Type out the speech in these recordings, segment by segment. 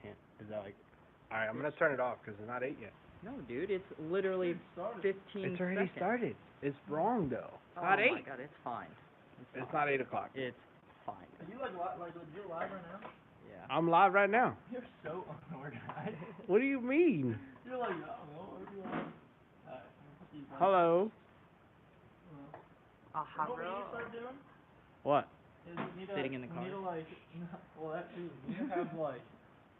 can't. Is that like? All right, I'm gonna turn it off because it's not 8 yet. No, dude, it's literally 15 It's already seconds. started. It's wrong though. Oh Not 8. my god, it's fine. It's not 8 o'clock. It's fine. Are you like legit live right now? Yeah. I'm live right now. You're so unorganized. What do you mean? You're like, I don't know, what do you want? Hello. You know what we need to start doing? What? Is we need to, Sitting in the we car. need to like, well that too, we need to have like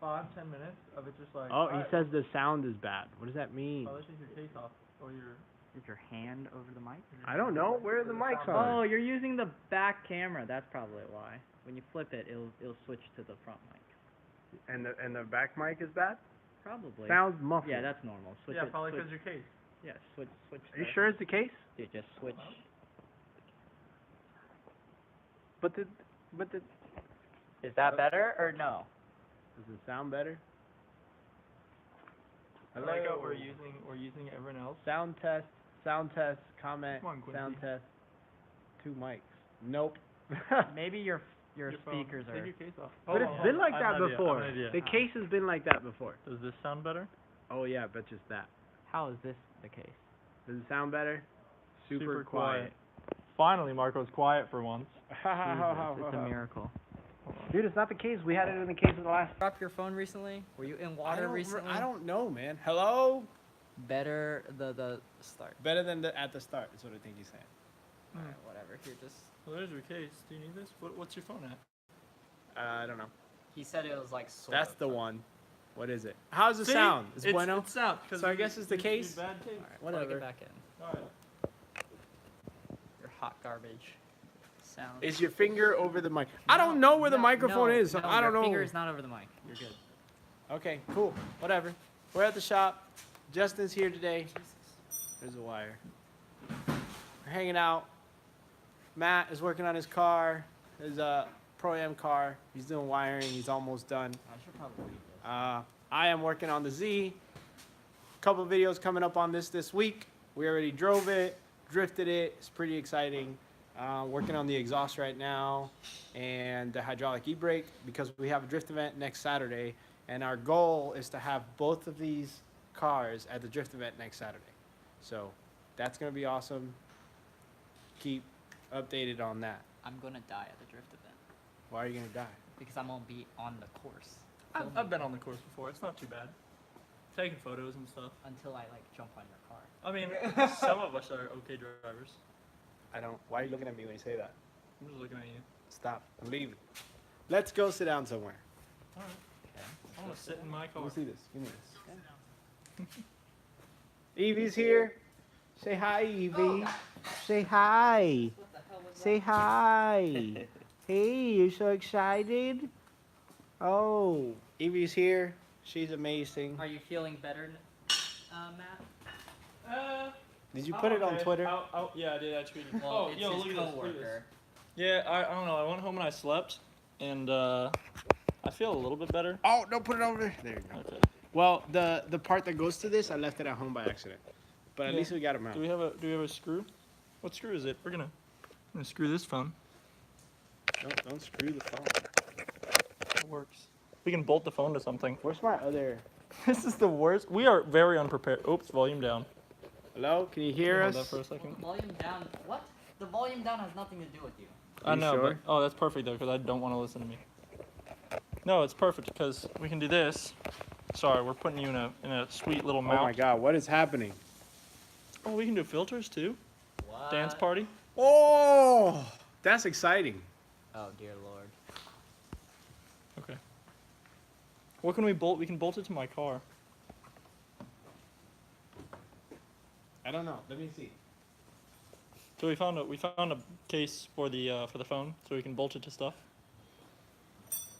5-10 minutes of it just like. Oh, he alright, says the sound is bad. What does that mean? Oh, let's take your case off, or your. Is your hand over the mic? I don't know. Where are the mics Oh, on? you're using the back camera. That's probably why. When you flip it, it'll switch to the front mic. And the back mic is bad? Probably. Sounds muffled. Yeah, that's normal. Switch Yeah, it. probably switch, because your case. Yeah, switch. Are you sure it's the case? Dude, just switch. But the Is that better or no? does it sound better? I like how we're using everyone else. Sound test, comment, Come on, Quincy. sound test. 2 mics. Nope. Maybe your Your phone. speakers Take are. your case off. But it's been like I that have an idea, before. I have an idea. The case has been like that before. Does this sound better? Oh yeah, but just that. How is this the case? Does it sound better? Super quiet. Finally, Marco's quiet for once. Jesus, it's a miracle. Dude, it's not the case. We had it in the case of the last. Dropped your phone recently? Were you in water recently? I don't know, man. Hello? Better the start. Better than at the start is what I think he's saying. Alright, whatever. Here, just. Well, there's your case. Do you need this? What's your phone at? I don't know. He said it was like sort That's of, the but- one. What is it? How's it See? sound? It's bueno? It's sound. So I guess it's the case? Bad case. Alright, Whatever. plug it back in. Alright. Your hot garbage sound. Is your finger over the mic? I don't know where the microphone is, so no, I don't your know. finger is not over the mic. You're good. Okay, cool. Whatever. We're at the shop. Justin's here today. There's a wire. We're hanging out. Matt is working on his car, his Pro-Am car. He's doing wiring. He's almost done. I should probably leave this. I am working on the Z. Couple videos coming up on this week. We already drove it, drifted it. It's pretty exciting. Working on the exhaust right now and the hydraulic e-brake because we have a drift event next Saturday. And our goal is to have both of these cars at the drift event next Saturday. So that's going to be awesome. Keep updated on that. I'm gonna die at the drift event Why are you going to die? because I'm gonna be on the course. I've been on the course before. It's not too bad. Taking photos and stuff. Until I like jump on your car. I mean, some of us are okay drivers. I don't. Why are you looking at me when you say that? I'm just looking at you. Stop. I'm leaving. Let's go sit down somewhere. Alright. Okay. I want to sit in my car. Let me see this. Give me this. Evie's here. Say hi, Evie. Say hi. What the hell was Say hi. Hey, you're so excited. Oh, Evie's here. She's amazing. Are you feeling better, Matt? Did you put it on Twitter? Yeah, I did. I tweeted. Well, it's yo, his look at this. Look at this. coworker. Yeah, I don't know. I went home and I slept, and I feel a little bit better. Oh, don't put it over there. There you go. Okay. Well, the part that goes to this, I left it at home by accident. But at Yeah. least we got it out. Do we have a screw? What screw is it? We're gonna screw this phone. Don't screw the phone. It works. We can bolt the phone to something. Where's my other? This is the worst. We are very unprepared. Oops, volume down. Hello? Can you hear Hold that us? for a second. Volume down. What? The volume down has nothing to do with you. I know, sure? but oh, that's perfect though, because I don't want to listen to me. No, it's perfect because we can do this. Sorry, we're putting you in a sweet little Oh mount. my God! What is happening? Oh, we can do filters too. What? Dance party. Oh, that's exciting. Oh dear lord. Okay. What can we bolt? We can bolt it to my car. I don't know. Let me see. So we found a case for the phone, so we can bolt it to stuff.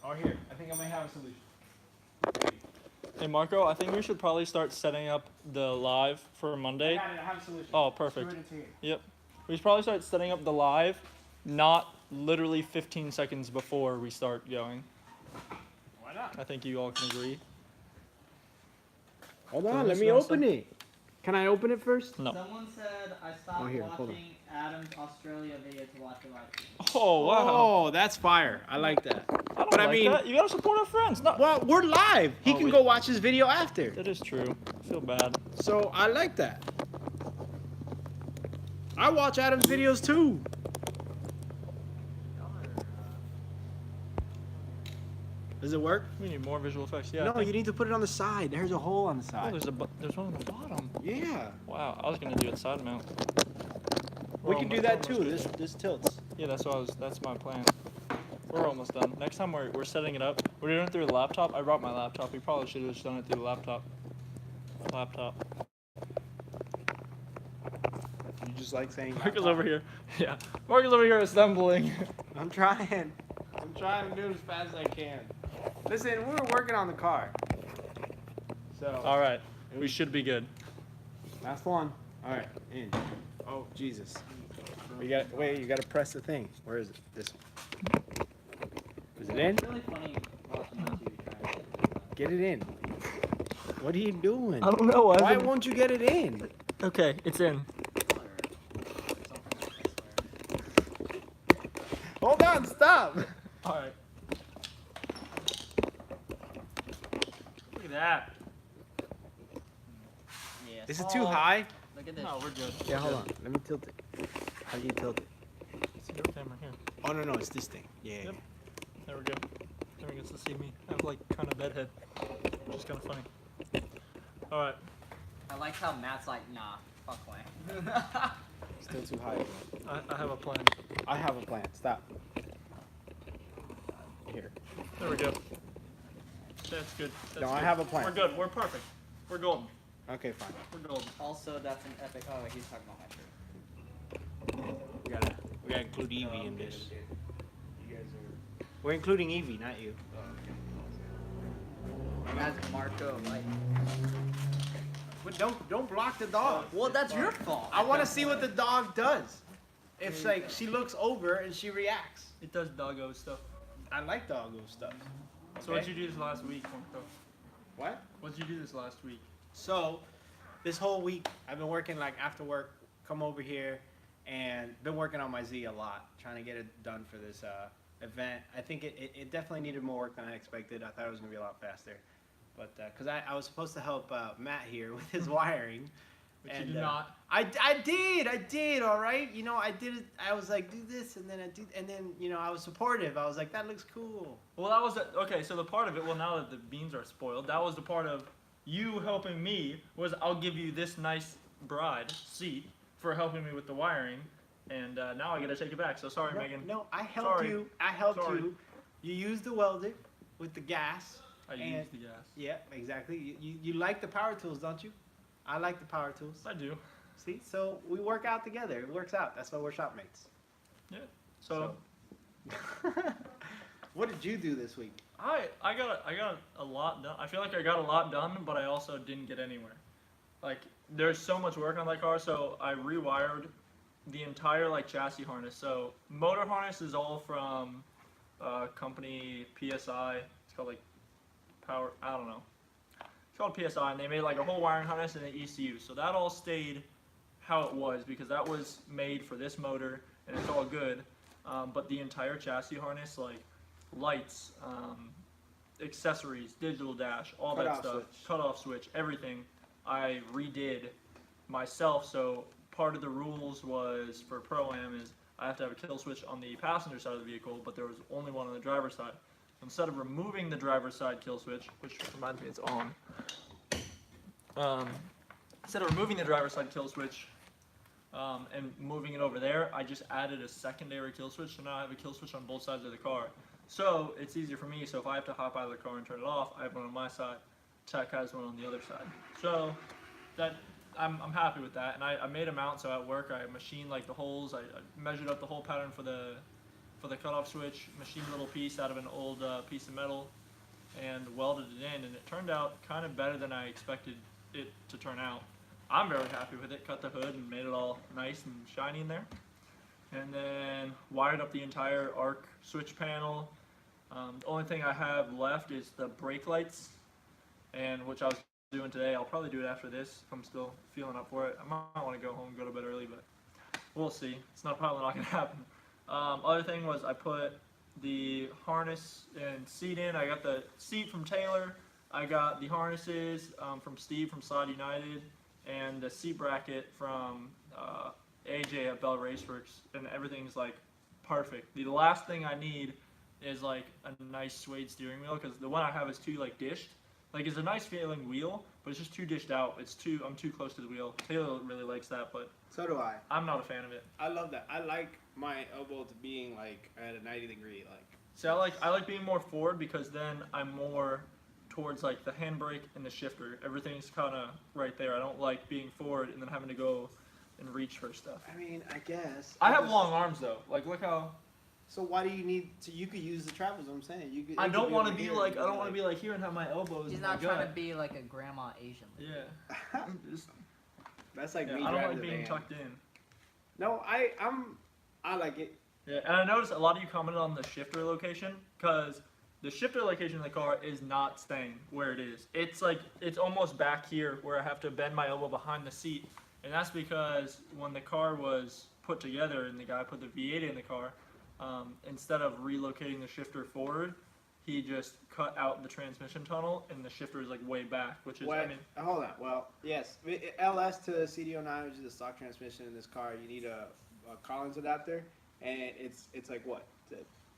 Oh, here. I think I might have a solution. Hey Marco, I think we should probably start setting up the live for Monday. I got it. I have a solution. Oh, perfect. Screw it into here. Yep. We should probably start setting up the live, not literally 15 seconds before we start going. Why not? I think you all can agree. Hold So on. this Let me is open it. Can I open it first? No. Someone said I stopped here, hold on. watching Adam's Australia video to watch your live stream. Oh wow. Oh, that's fire. I like that. I don't But I like mean, that. You gotta support our friends. No. well, we're live. He Oh, can we- go watch his video after. That is true. I feel bad. So I like that. I watch Adam's videos too. Does it work? We need more visual effects. Yeah. I No, think- you need to put it on the side. There's a hole on the Oh, side. there's one on the bottom. Yeah. Wow. I was gonna do it side mount. We We're can do almost- that too. almost This tilts. Yeah, that's my plan. We're almost done. Next time we're setting it up. We're doing it through the laptop. I brought my laptop. We probably should have just done it through the laptop. You just like saying. Mark is over here. Yeah. Mark is over here assembling. I'm trying. I'm trying to do it as fast as I can. Listen, we were working on the car. So. All right. We should be good. Last one. All right. In. Oh Jesus. You got. Wait. You got to press the thing. Where is it? This one. Is it in? It's really funny watching you try to Get it in. What are you doing? I don't know. Why won't you get it in? Okay, it's in. Hold on. Stop. All right. Look at that. Yeah. Is it too high? Look at this. No, we're good. Yeah. Hold on. Let me tilt it. How do you tilt it? It's a good camera here. Oh no, it's this thing. Yeah. Yep. There we go. Everyone gets to see me. I have like kind of bedhead, which is kind of funny. All right. I like how Matt's like, nah, fuck way. Still too high. I have a plan. I have a plan. Stop. Here. There we go. That's good. That's No, I good. have a plan. We're good. We're perfect. We're golden. Okay, fine. We're golden. Also, that's an epic. Oh, he's talking about my shirt. We gotta include Evie in this. We're including Evie, not you. That's Marco. Like, But don't block the dog. well, that's your fault. I want to see what the dog does. If like she looks over and she reacts. It does doggo stuff. I like doggo stuff. So what'd you do this last week, Marco? What? What'd you do this last week? So, this whole week I've been working like after work, come over here, and been working on my Z a lot, trying to get it done for this event. I think it definitely needed more work than I expected. I thought it was gonna be a lot faster, but because I was supposed to help Matt here with his wiring. Which And, you did not. I did, all right. You know, I did it. I was like, do this, and then I was supportive. I was like, that looks cool. Well, that was okay. So the part of it. Well, now that the beans are spoiled, that was the part of you helping me. Was I'll give you this nice bride seat for helping me with the wiring, and now I gotta take it back. So sorry, Megan. No, I helped Sorry. you. I helped Sorry. you. You used the welder with the gas. I and- used the gas. Yeah, exactly. You like the power tools, don't you? I like the power tools. I do. See, so we work out together. It works out. That's why we're shopmates. Yeah. So What did you do this week? I got a lot done. I feel like I got a lot done, but I also didn't get anywhere. Like there's so much work on that car, so I rewired the entire like chassis harness. So motor harness is all from company PSI. It's called like Power. I don't know. It's called PSI, and they made like a whole wiring harness and an ECU. So that all stayed how it was because that was made for this motor, and it's all good. But the entire chassis harness, like lights, accessories, digital dash, all that Cutoff stuff, switch. cutoff switch, everything, I redid myself. So part of the rules was for Pro-Am is I have to have a kill switch on the passenger side of the vehicle, but there was only one on the driver's side. Instead of removing the driver's side kill switch, which reminds me it's on, instead of removing the driver's side kill switch and moving it over there, I just added a secondary kill switch, so now I have a kill switch on both sides of the car. So it's easier for me, so if I have to hop out of the car and turn it off, I have one on my side, Tech has one on the other side. So that I'm happy with that, and I made a mount, so at work I machined like the holes, I measured up the hole pattern for the cutoff switch, machined a little piece out of an old piece of metal, and welded it in, and it turned out kind of better than I expected it to turn out. I'm very happy with it. Cut the hood and made it all nice and shiny in there. And then wired up the entire arc switch panel. The only thing I have left is the brake lights, and which I was doing today. I'll probably do it after this if I'm still feeling up for it. I might want to go home and go to bed early, but we'll see. It's probably not going to happen. Other thing was I put the harness and seat in. I got the seat from Taylor. I got the harnesses from Steve from Slide United, and the seat bracket from AJ at Bell Raceworks, and everything's like perfect. The last thing I need is like a nice suede steering wheel, because the one I have is too like dished. Like, it's a nice feeling wheel, but it's just too dished out. I'm too close to the wheel. Taylor really likes that, but So do I. I'm not a fan of it. I love that. I like my elbow to being like at a 90-degree. Like. See, I like being more forward, because then I'm more towards like the handbrake and the shifter. Everything's kind of right there. I don't like being forward and then having to go and reach for stuff. I mean, I guess. I have long arms though. Like, look how. So why do you need to? You could use the travel. Is what I'm saying. You could. I don't want to be like. I don't want to be like here and have my elbows. He's in not my trying to gut. be like a grandma Asian. Yeah. Just, That's like yeah, me I don't driving like the being van. tucked in. No, I like it. Yeah, and I noticed a lot of you commented on the shifter location, because the shifter location in the car is not staying where it is. It's like, it's almost back here where I have to bend my elbow behind the seat. And that's because when the car was put together and the guy put the V8 in the car, instead of relocating the shifter forward, he just cut out the transmission tunnel, and the shifter is like way back, which is, Well, I mean, hold on. Well, yes, LS to CD09, which is the stock transmission in this car. You need a Collins adapter, and it's like what,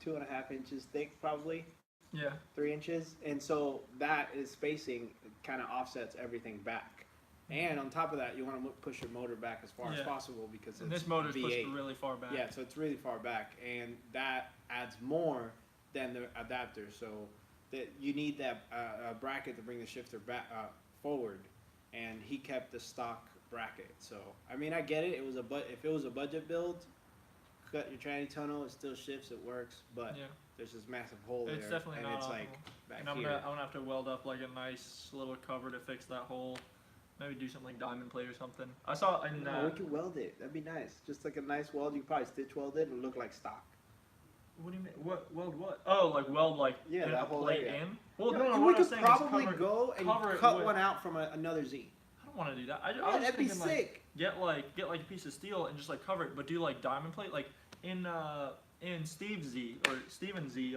2.5 inches thick, probably yeah. 3 inches, and so that is spacing kind of offsets everything back. And on top of that, you want to push your motor back as far as Yeah. possible, because And it's this motor's pushed V8. really far back. Yeah, so it's really far back, and that adds more than the adapter. So that you need that bracket to bring the shifter back forward, and he kept the stock bracket. So I mean, I get it. It was if it was a budget build, cut your tranny tunnel. It still shifts. It works, but Yeah. there's this massive hole It's there, definitely and not it's optimal. like back And I'm here. gonna have to weld up like a nice little cover to fix that hole. Maybe do something like diamond plate or something. I saw in No, we could weld it. That'd be nice. Just like a nice weld. You could probably stitch weld it and look like stock. what do you mean? What weld what? Oh, like weld like Yeah, in that a whole plate area. in. Well, You no, know, no. we What I was could saying is probably go and cover it cut with- one out from another Z. I don't want to do that. I Yeah, was just that'd be thinking, like, sick. get like a piece of steel and just like cover it, but do like diamond plate like in Steve's Z or Steven's Z.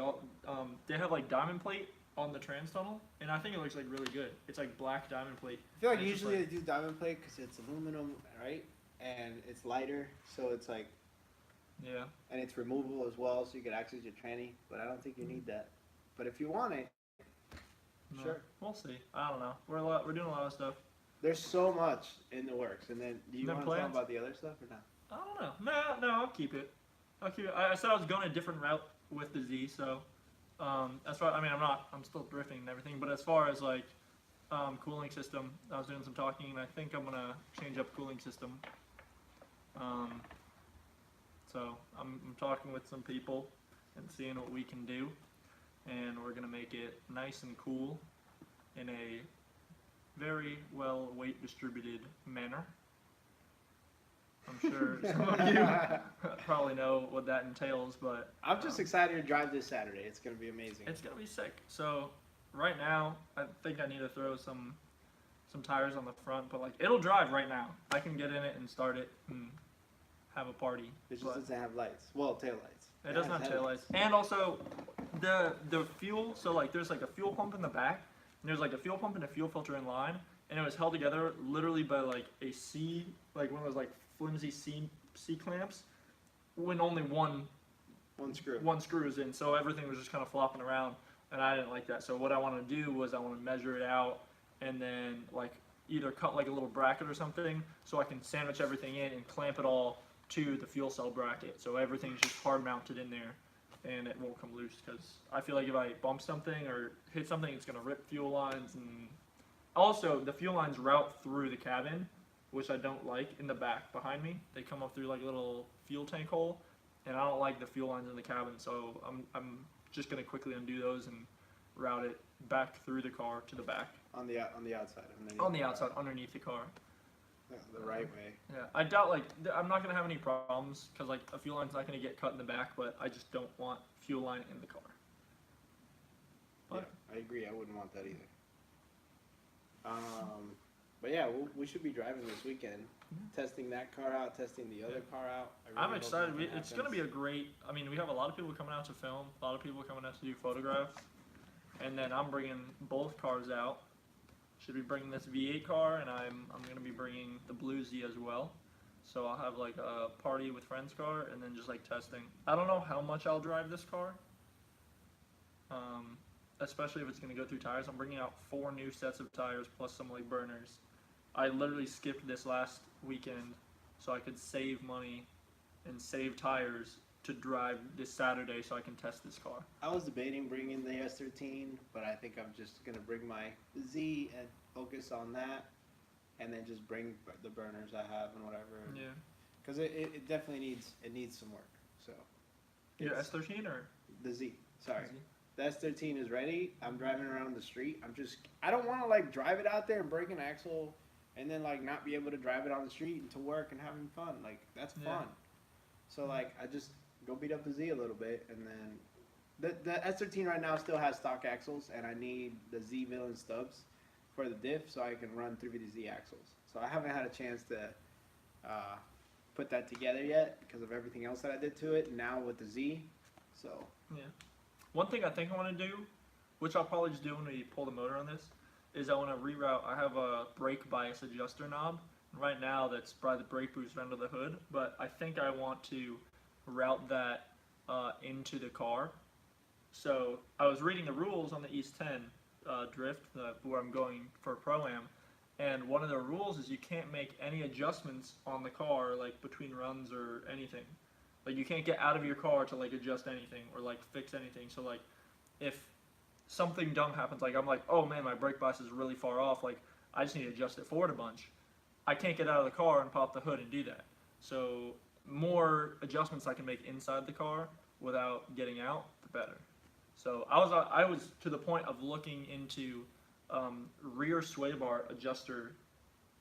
They have like diamond plate on the trans tunnel, and I think it looks like really good. It's like black diamond plate. I feel like And it's just usually like- they do diamond plate because it's aluminum, right? And it's lighter, so it's like, Yeah. and it's removable as well, so you can access your tranny. But I don't think you need that. But if you want it, No, Sure. We'll see. I don't know. We're doing a lot of stuff. there's so much in the works. And then, do you Then want to talk plans? about the other stuff or not? I don't know. No, I'll keep it. I said I was going a different route with the Z, so as far, I mean, I'm still drifting and everything, but as far as like cooling system, I was doing some talking, and I think I'm gonna change up cooling system. So I'm talking with some people and seeing what we can do, and we're gonna make it nice and cool in a very well weight distributed manner. I'm sure some of you probably know what that entails, but I'm just excited to drive this Saturday. It's going to be amazing. it's gonna be sick. So right now, I think I need to throw some tires on the front, but like it'll drive right now. I can get in it and start it and have a party. It just but doesn't have lights. Well, tail lights. it doesn't have taillights, and also the fuel. So like there's like a fuel pump in the back, and there's like a fuel pump and a fuel filter in line, and it was held together literally by like a C, like one of those like flimsy C clamps, when only one screw is in, so everything was just kind of flopping around, and I didn't like that. So what I want to do was I want to measure it out, and then like either cut like a little bracket or something, so I can sandwich everything in and clamp it all to the fuel cell bracket, so everything's just hard mounted in there, and it won't come loose. Because I feel like if I bump something or hit something, it's gonna rip fuel lines, and also the fuel lines route through the cabin, which I don't like. In the back behind me, they come up through like a little fuel tank hole, and I don't like the fuel lines in the cabin, so I'm just gonna quickly undo those and route it back through the car to the back. On the outside. On the outside, underneath the car. Yeah, the right way. Yeah, I doubt like I'm not gonna have any problems because like a fuel line's not gonna get cut in the back, but I just don't want fuel line in the car. But Yeah, I agree. I wouldn't want that either. But yeah, we should be driving this weekend, testing that car out, testing the other car out. I really I'm hope excited. nothing It's going to be happens. a great. I mean, we have a lot of people coming out to film. A lot of people coming out to do photographs, and then I'm bringing both cars out. Should be bringing this V8 car, and I'm going to be bringing the Blue Z as well. So I'll have like a party with friends car, and then just like testing. I don't know how much I'll drive this car. Especially if it's going to go through tires. I'm bringing out 4 new sets of tires plus some like burners. I literally skipped this last weekend so I could save money and save tires to drive this Saturday so I can test this car. I was debating bringing the S13, but I think I'm just gonna bring my Z and focus on that, and then just bring the burners I have and whatever. Yeah. Because it definitely needs some work. So. Your It's- S13 or? The Z. Sorry. Z? The S13 is ready. I'm driving around the street. I don't want to like drive it out there and break an axle and then like not be able to drive it on the street and to work and having fun. Like that's Yeah. fun. So like I just go beat up the Z a little bit, and then the S13 right now still has stock axles, and I need the Z villain stubs for the diff so I can run through the Z axles. So I haven't had a chance to put that together yet because of everything else that I did to it. Now with the Z, so. Yeah. One thing I think I want to do, which I'll probably just do when we pull the motor on this, is I want to reroute. I have a brake bias adjuster knob. Right now, that's probably the brake boost under the hood, but I think I want to route that into the car. So I was reading the rules on the East 10 drift, where I'm going for Pro-Am, and one of the rules is you can't make any adjustments on the car, like between runs or anything. Like you can't get out of your car to like adjust anything or like fix anything. So like if something dumb happens, like I'm like, oh man, my brake bias is really far off, like I just need to adjust it forward a bunch. I can't get out of the car and pop the hood and do that. So more adjustments I can make inside the car without getting out, the better. So I was to the point of looking into rear sway bar adjuster.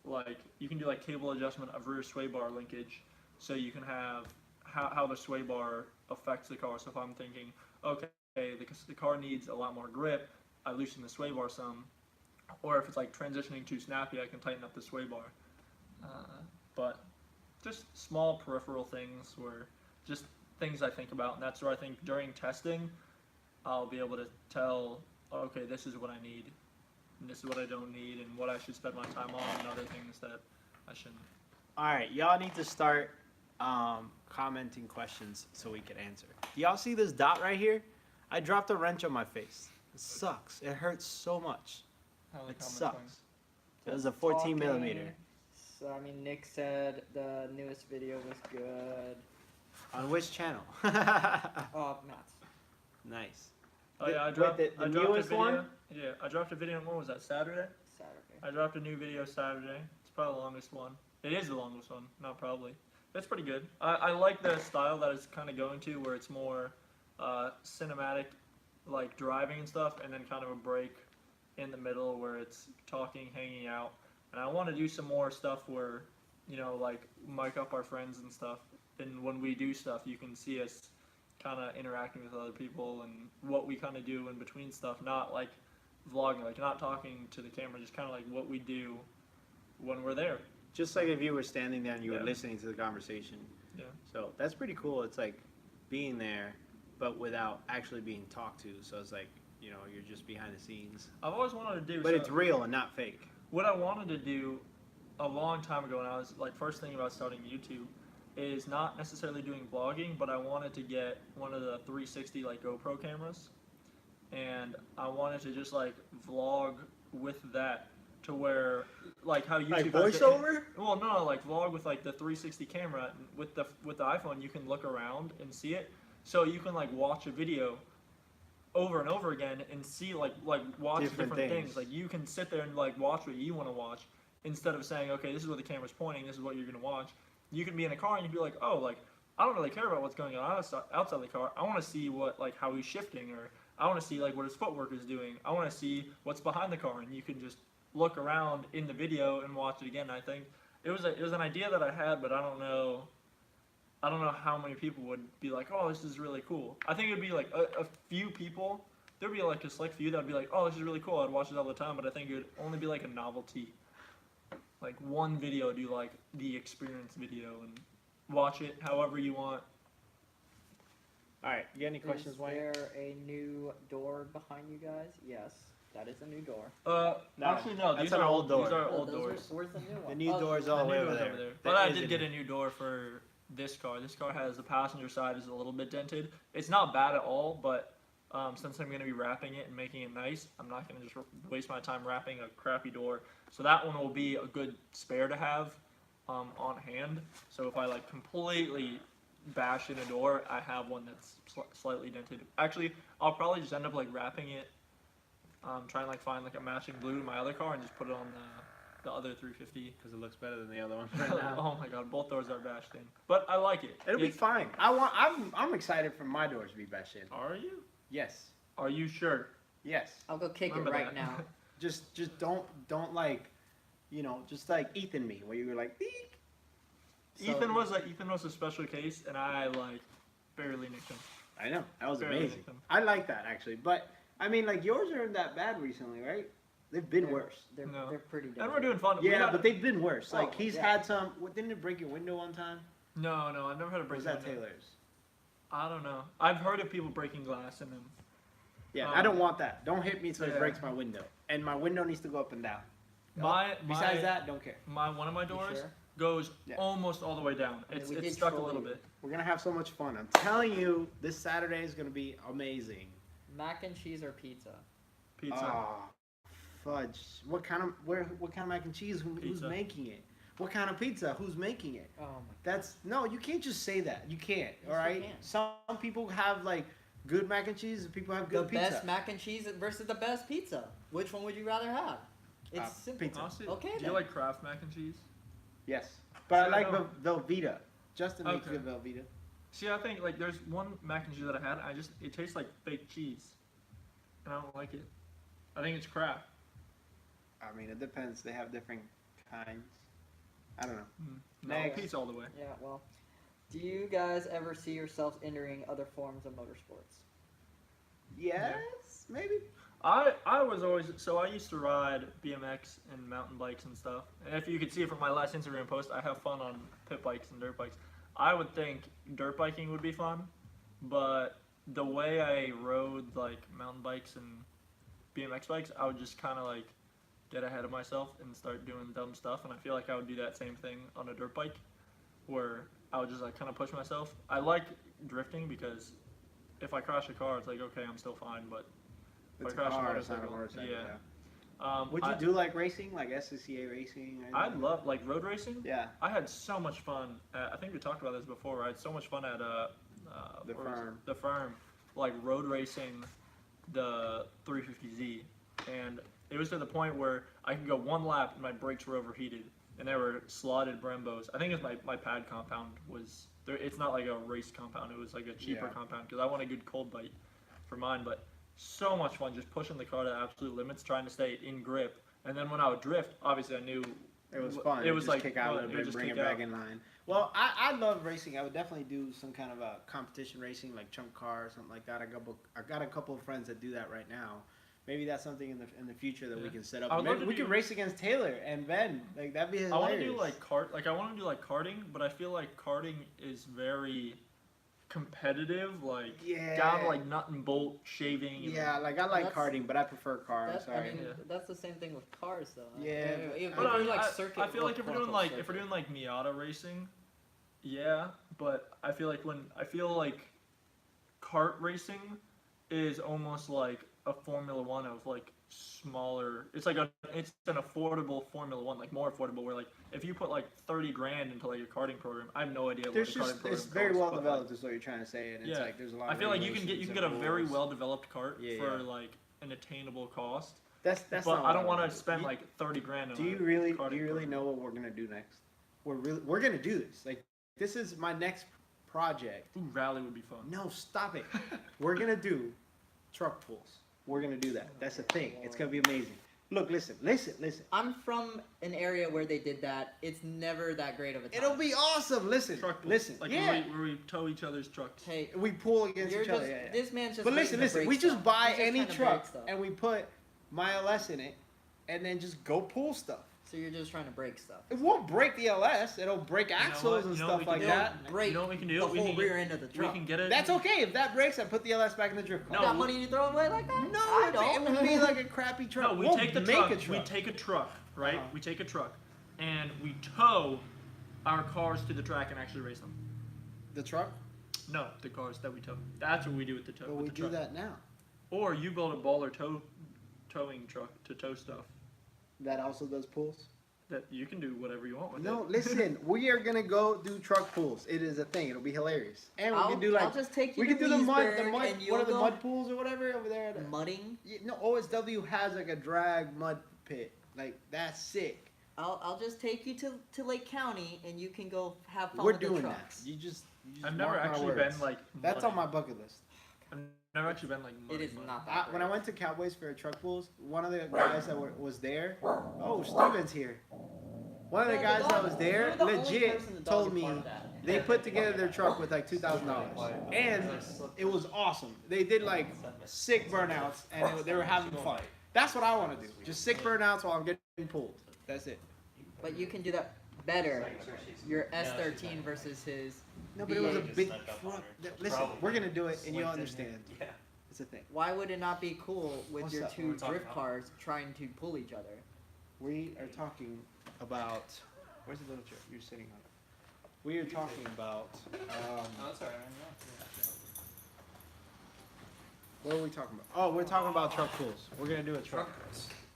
Like you can do like cable adjustment of rear sway bar linkage, so you can have how the sway bar affects the car. So if I'm thinking, okay, the car needs a lot more grip, I loosen the sway bar some. Or if it's like transitioning too snappy, I can tighten up the sway bar. But just small peripheral things, where just things I think about, and that's where I think during testing, I'll be able to tell, okay, this is what I need, and this is what I don't need, and what I should spend my time on, and other things that I shouldn't. All right, y'all need to start commenting questions so we can answer. Do y'all see this dot right here? I dropped a wrench on my face. It sucks. It hurts so much. It sucks. It was a 14 millimeter. So I mean, Nick said the newest video was good. On which channel? Oh, nuts. Nice. Oh yeah, I Wait, dropped, the I dropped a newest video. one? Yeah, I dropped a video. When was that? Saturday. Saturday. I dropped a new video Saturday. It's probably the longest one. It is the longest one, not probably. It's pretty good. I like the style that it's kind of going to, where it's more cinematic, like driving and stuff, and then kind of a break in the middle where it's talking, hanging out. And I want to do some more stuff where, you know, like mic up our friends and stuff. And when we do stuff, you can see us kind of interacting with other people and what we kind of do in between stuff, not like vlogging, like not talking to the camera, just kind of like what we do when we're there. Just like if you were standing there and you were Yeah. listening to the conversation. Yeah. So that's pretty cool. It's like being there, but without actually being talked to. So it's like, you know, you're just behind the scenes. I've always wanted to do. But so it's real and not fake. What I wanted to do a long time ago, when I was like first thinking about starting YouTube, is not necessarily doing vlogging, but I wanted to get one of the 360 like GoPro cameras, and I wanted to just like vlog with that, to where like how YouTube Like has the- voiceover? well, no, like vlog with like the 360 camera. With the iPhone, you can look around and see it, so you can like watch a video over and over again and see like watch Different different things. things. Like you can sit there and like watch what you want to watch, instead of saying, okay, this is where the camera's pointing, this is what you're gonna watch. You can be in a car and you can be like, oh, like I don't really care about what's going on outside the car. I want to see what like how he's shifting, or I want to see like what his footwork is doing. I want to see what's behind the car, and you can just look around in the video and watch it again. I think it was an idea that I had, but I don't know how many people would be like, oh, this is really cool. I think it would be like a few people there'd be like a select few that'd be like, oh, this is really cool. I'd watch it all the time, but I think it would only be like a novelty. Like one video, do like the experience video and watch it however you want. All right, you got any questions, Is Wayne? there a new door behind you guys? Yes, that is a new door. No, Actually, no. that's These an are old door. These are Oh, old those doors. where's the new one? The new door's The all new the way door's over there. But I did get a new door for this car. This car has the passenger side is a little bit dented. It's not bad at all, but since I'm going to be wrapping it and making it nice, I'm not going to just waste my time wrapping a crappy door. So that one will be a good spare to have on hand. So if I like completely bash in a door, I have one that's slightly dented. Actually, I'll probably just end up like wrapping it, try and like find like a matching blue to my other car and just put it on the other 350. Because it looks better than the other one right now. Oh my god, both doors are bashed in, but I like it. It'll be fine. I'm excited for my doors to be bashed in. Are you? Yes. Are you sure? Yes. I'll go kick Remember it right that. now. Just don't like, just like Ethan me, where you were like, beep. So- Ethan was a special case, and I like barely nicked him. I know, that was Barely amazing. nicked him. I like that actually, but I mean, like yours aren't that bad recently, right? They've been worse. They're No. pretty. And we're doing fun. Yeah, but they've been worse. Like Oh, he's yeah. had some. Didn't it break your window one time? No, I've never had a Or break. was that window. Taylor's? I don't know. I've heard of people breaking glass in them. Yeah, I don't want that. Don't hit me so Yeah. it breaks my window. And my window needs to go up and down. My Besides that, don't care. one of my doors sure? goes Yeah. almost all the way down. I mean, It's we did stuck a troll little you. bit. We're gonna have so much fun. I'm telling you, this Saturday is gonna be amazing. Mac and cheese or pizza? Pizza. Ah, fudge. What kind of mac and cheese? Who's Pizza. making it? What kind of pizza? Who's making it? Oh my. That's no. You can't just say that. You can't. Yes, all you right. can. Some people have like good mac and cheese, and people have The good pizza. best mac and cheese versus the best pizza. Which one would you rather have? It's simple. pizza. Honestly, Okay, do then. you like Kraft mac and cheese? Yes, but I See, I like don't- Velveeta. Justin makes Okay. good Velveeta. See, I think like there's one mac and cheese that I had. It tastes like fake cheese, and I don't like it. I think it's Kraft. I mean, it depends. They have different kinds. I don't know. No, Next. pizza all the way. Yeah. Well, do you guys ever see yourselves entering other forms of motorsports? Yes, maybe. I was always so I used to ride BMX and mountain bikes and stuff. And if you could see it from my last Instagram post, I have fun on pit bikes and dirt bikes. I would think dirt biking would be fun, but the way I rode like mountain bikes and BMX bikes, I would just kind of like get ahead of myself and start doing dumb stuff. And I feel like I would do that same thing on a dirt bike, where I would just like kind of push myself. I like drifting because if I crash a car, it's like okay, I'm still fine, but It's a crash a car, it's not a motorcycle. motorcycle. Yeah. Yeah. Would you do like racing, like SCCA racing? or I anything? love like road racing. Yeah, I had so much fun. I think we talked about this before. I had so much fun at The where was it? Firm. The firm, like road racing the 350Z, and it was to the point where I could go one lap and my brakes were overheated, and they were slotted Brembos. I think it's my pad compound was there. It's not like a race compound. It was like a cheaper Yeah. compound because I want a good cold bite for mine. But so much fun just pushing the car to absolute limits, trying to stay in grip. And then when I would drift, obviously I knew it was fun. It was just like kick out a well, little it bit, just bring it kick back out. in line. Well, I love racing. I would definitely do some kind of a competition racing, like chunk car or something like that. I got a couple of friends that do that right now. Maybe that's something in the future that we Yeah. can set up. I would love Maybe to we do- could race against Taylor and Ben. Like that'd be hilarious. I want to do like karting, but I feel like karting is very competitive, like Yeah. down to like nut and bolt shaving. And, Yeah, like I like That's- karting, but I prefer car. I'm That, sorry. I mean, Yeah. that's the same thing with cars, though. Yeah, If But you're I, like I- circuit, I feel like if we're doing quote-unquote like if we're circuit. doing like Miata racing, yeah. But I feel like kart racing is almost like a Formula One of like smaller. It's an affordable Formula One, like more affordable. Where like if you put like 30 grand into like a karting program, I have no idea There's what a karting just program it's very costs, well but, like, developed, is what you're trying to say, and it's Yeah. like there's a lot. I of feel like you can get regulations a and very rules. well developed cart Yeah, for yeah. like an attainable cost. That's But not I don't want want to spend like 30 grand on Do you a really karting program. know what we're gonna do next? We're gonna do this. Like this is my next project. Ooh, rally would be fun. No, stop it. We're gonna do truck pulls. We're gonna do that. That's a thing. It's gonna be amazing. Look, listen. I'm from an area where they did that. It's never that great of a time. It'll be awesome. Listen, Truck pull. listen. Like Yeah, where we tow each other's trucks. Hey, we pull against you're each just other. Yeah, yeah. this man's just. But waiting listen, to break we just stuff. buy He's just any trying to break truck stuff. and we put my LS in it, and then just go pull stuff. So you're just trying to break stuff. It won't break the LS. It'll break what? axles and You know stuff what like we can that. It'll break You know what we can do? the We whole can rear get- end of the We truck. can get it. That's okay. If that breaks, I put the LS back in the drift car. You got money to throw away like that? No, I it don't. would be like a crappy truck. No, we We'll take the make truck. a truck. We take a truck, right? Uh-huh. We take a truck, and we tow our cars to the track and actually race them. the truck, No, the cars that we tow. That's what we do with the tow. but with we the do truck. that now. Or you build a baller towing truck to tow stuff. That also does pulls. That you can do whatever you want with No, it. listen, we are gonna go do truck pulls. It is a thing. It'll be hilarious, and we can do I'll like just take you we to can do the mud, Leesburg and you'll what are the go mud pools or whatever over there. mudding. Yeah, no, OSW has like a drag mud pit. Like that's sick. I'll just take you to Lake County and you can go have fun We're with the doing that. trucks. You just I've never mark my actually words. been like. That's mudding. on my bucket list. I've never actually been like. It mudding, is mudding. not that When I great. went to Cowboys for truck pulls, one of the guys that was there. Oh, Steven's here. One of the Yeah, guys the that dog- was there you're the only legit person the dog told is me part of that. they put together their truck with like $2,000, and it was awesome. They did like sick burnouts, and they were having fun. That's what I want to do. Just sick burnouts while I'm getting pulled. That's it. But you can do that better. Your S13 versus his. No, but it was a V8. big truck. Listen, we're gonna do it, and you'll understand. Yeah. It's a thing. Why would it not be cool with What's your up? two What are we drift talking cars trying to pull each other? We are talking about. Where's the little chair? You're sitting on it. We are talking about. that's alright. What are we talking about? Oh, we're talking about truck pulls. We're gonna do a truck.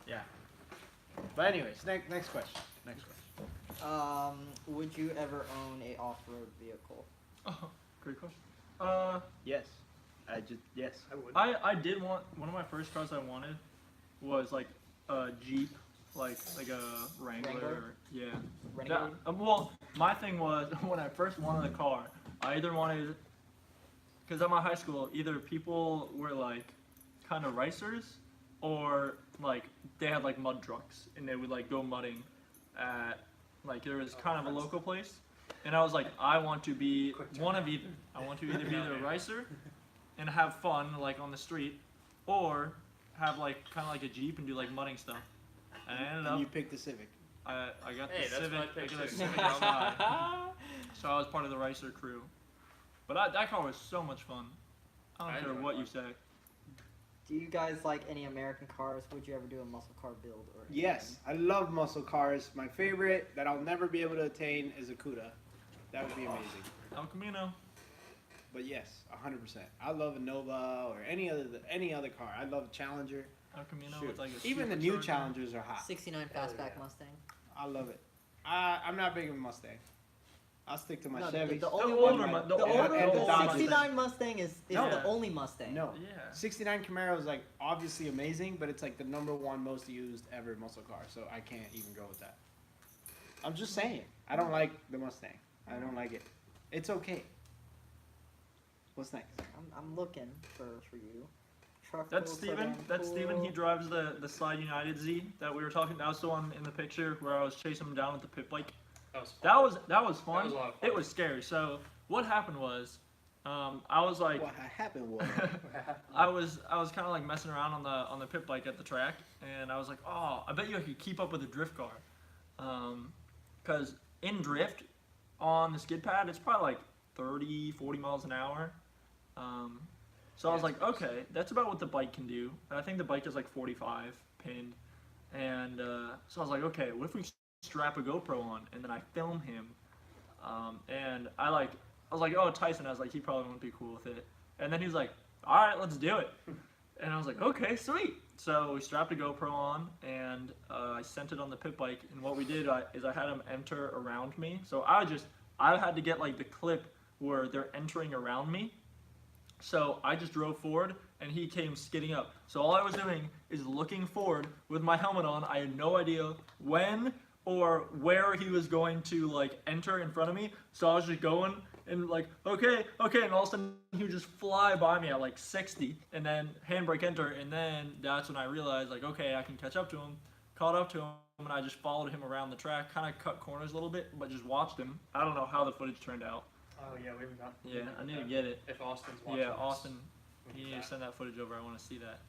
Yeah. But anyways, next question. Next question. Would you ever own a off-road vehicle? Oh, great question. Yes. Yes. I would. I did want one of my first cars I wanted was like a Jeep, like a Wrangler. Wrangler? Yeah. Renegade? Well, my thing was when I first wanted a car, I either wanted, because at my high school, either people were like kind of racers, or like they had like mud trucks and they would like go mudding at like there was kind of a local place, and I was like, I want to be one of either. I want to either be the racer and have fun like on the street, or have like kind of like a Jeep and do like mudding stuff. And I ended And up you picked the Civic. I got Hey, the that's Civic, what I picked got the too. Civic outside. So I was part of the racer crew. But that car was so much fun. I I don't care enjoyed what mine. you say. Do you guys like any American cars? Would you ever do a muscle car build or? Yes, I love muscle cars. My favorite that I'll never be able to attain is a Cuda. That would be amazing. El Camino. But yes, 100%. I love a Nova or any other car. I love Challenger. El Camino Shoot. with like a Even the new supercharger. Challengers are hot. 69 fastback Mustang. I love it. I'm not big of a Mustang. I'll stick to my No, Chevy. the only older one. mu- The the older, older- and the the Dodge. 69 Mustang is No. the only Mustang. No, Yeah. 69 Camaro is like obviously amazing, but it's like the #1 most used ever muscle car, so I can't even go with that. I'm just saying, I don't like the Mustang. I don't like it. It's okay. What's next? I'm looking for you. Truck That's pulls are Steven. damn That's Steven. He cool. drives the Slide United Z that we were talking. That was the one in the picture where I was chasing him down with the pit bike. That was fun. That was fun. That was a lot of fun. It was scary. So what happened was, I was like, What happened was I was kind of like messing around on the pit bike at the track, and I was like, oh, I bet you I could keep up with a drift car, because in drift on the skid pad it's probably like 30, 40 miles an hour. So I was like, okay, that's about what the bike can do, and I think the bike is like 45 pinned, and so I was like, okay, what if we strap a GoPro on and then I film him, and I was like, oh, Tyson, I was like, he probably wouldn't be cool with it. And then he was like, all right, let's do it. And I was like, okay, sweet. So we strapped a GoPro on, and I sent it on the pit bike. And what we did is I had him enter around me. So I had to get like the clip where they're entering around me. So I just drove forward, and he came skidding up. So all I was doing is looking forward with my helmet on. I had no idea when or where he was going to like enter in front of me. So I was just going and like, okay, and all of a sudden he would just fly by me at like 60, and then handbrake enter, and then that's when I realized like, okay, I can catch up to him. Caught up to him, and I just followed him around the track, kind of cut corners a little bit, but just watched him. I don't know how the footage turned out. Oh yeah, we haven't got. Yeah, I need to get it. If Austin's watching. Yeah, this, Austin, we you need need to that. send that footage over. I want to see that.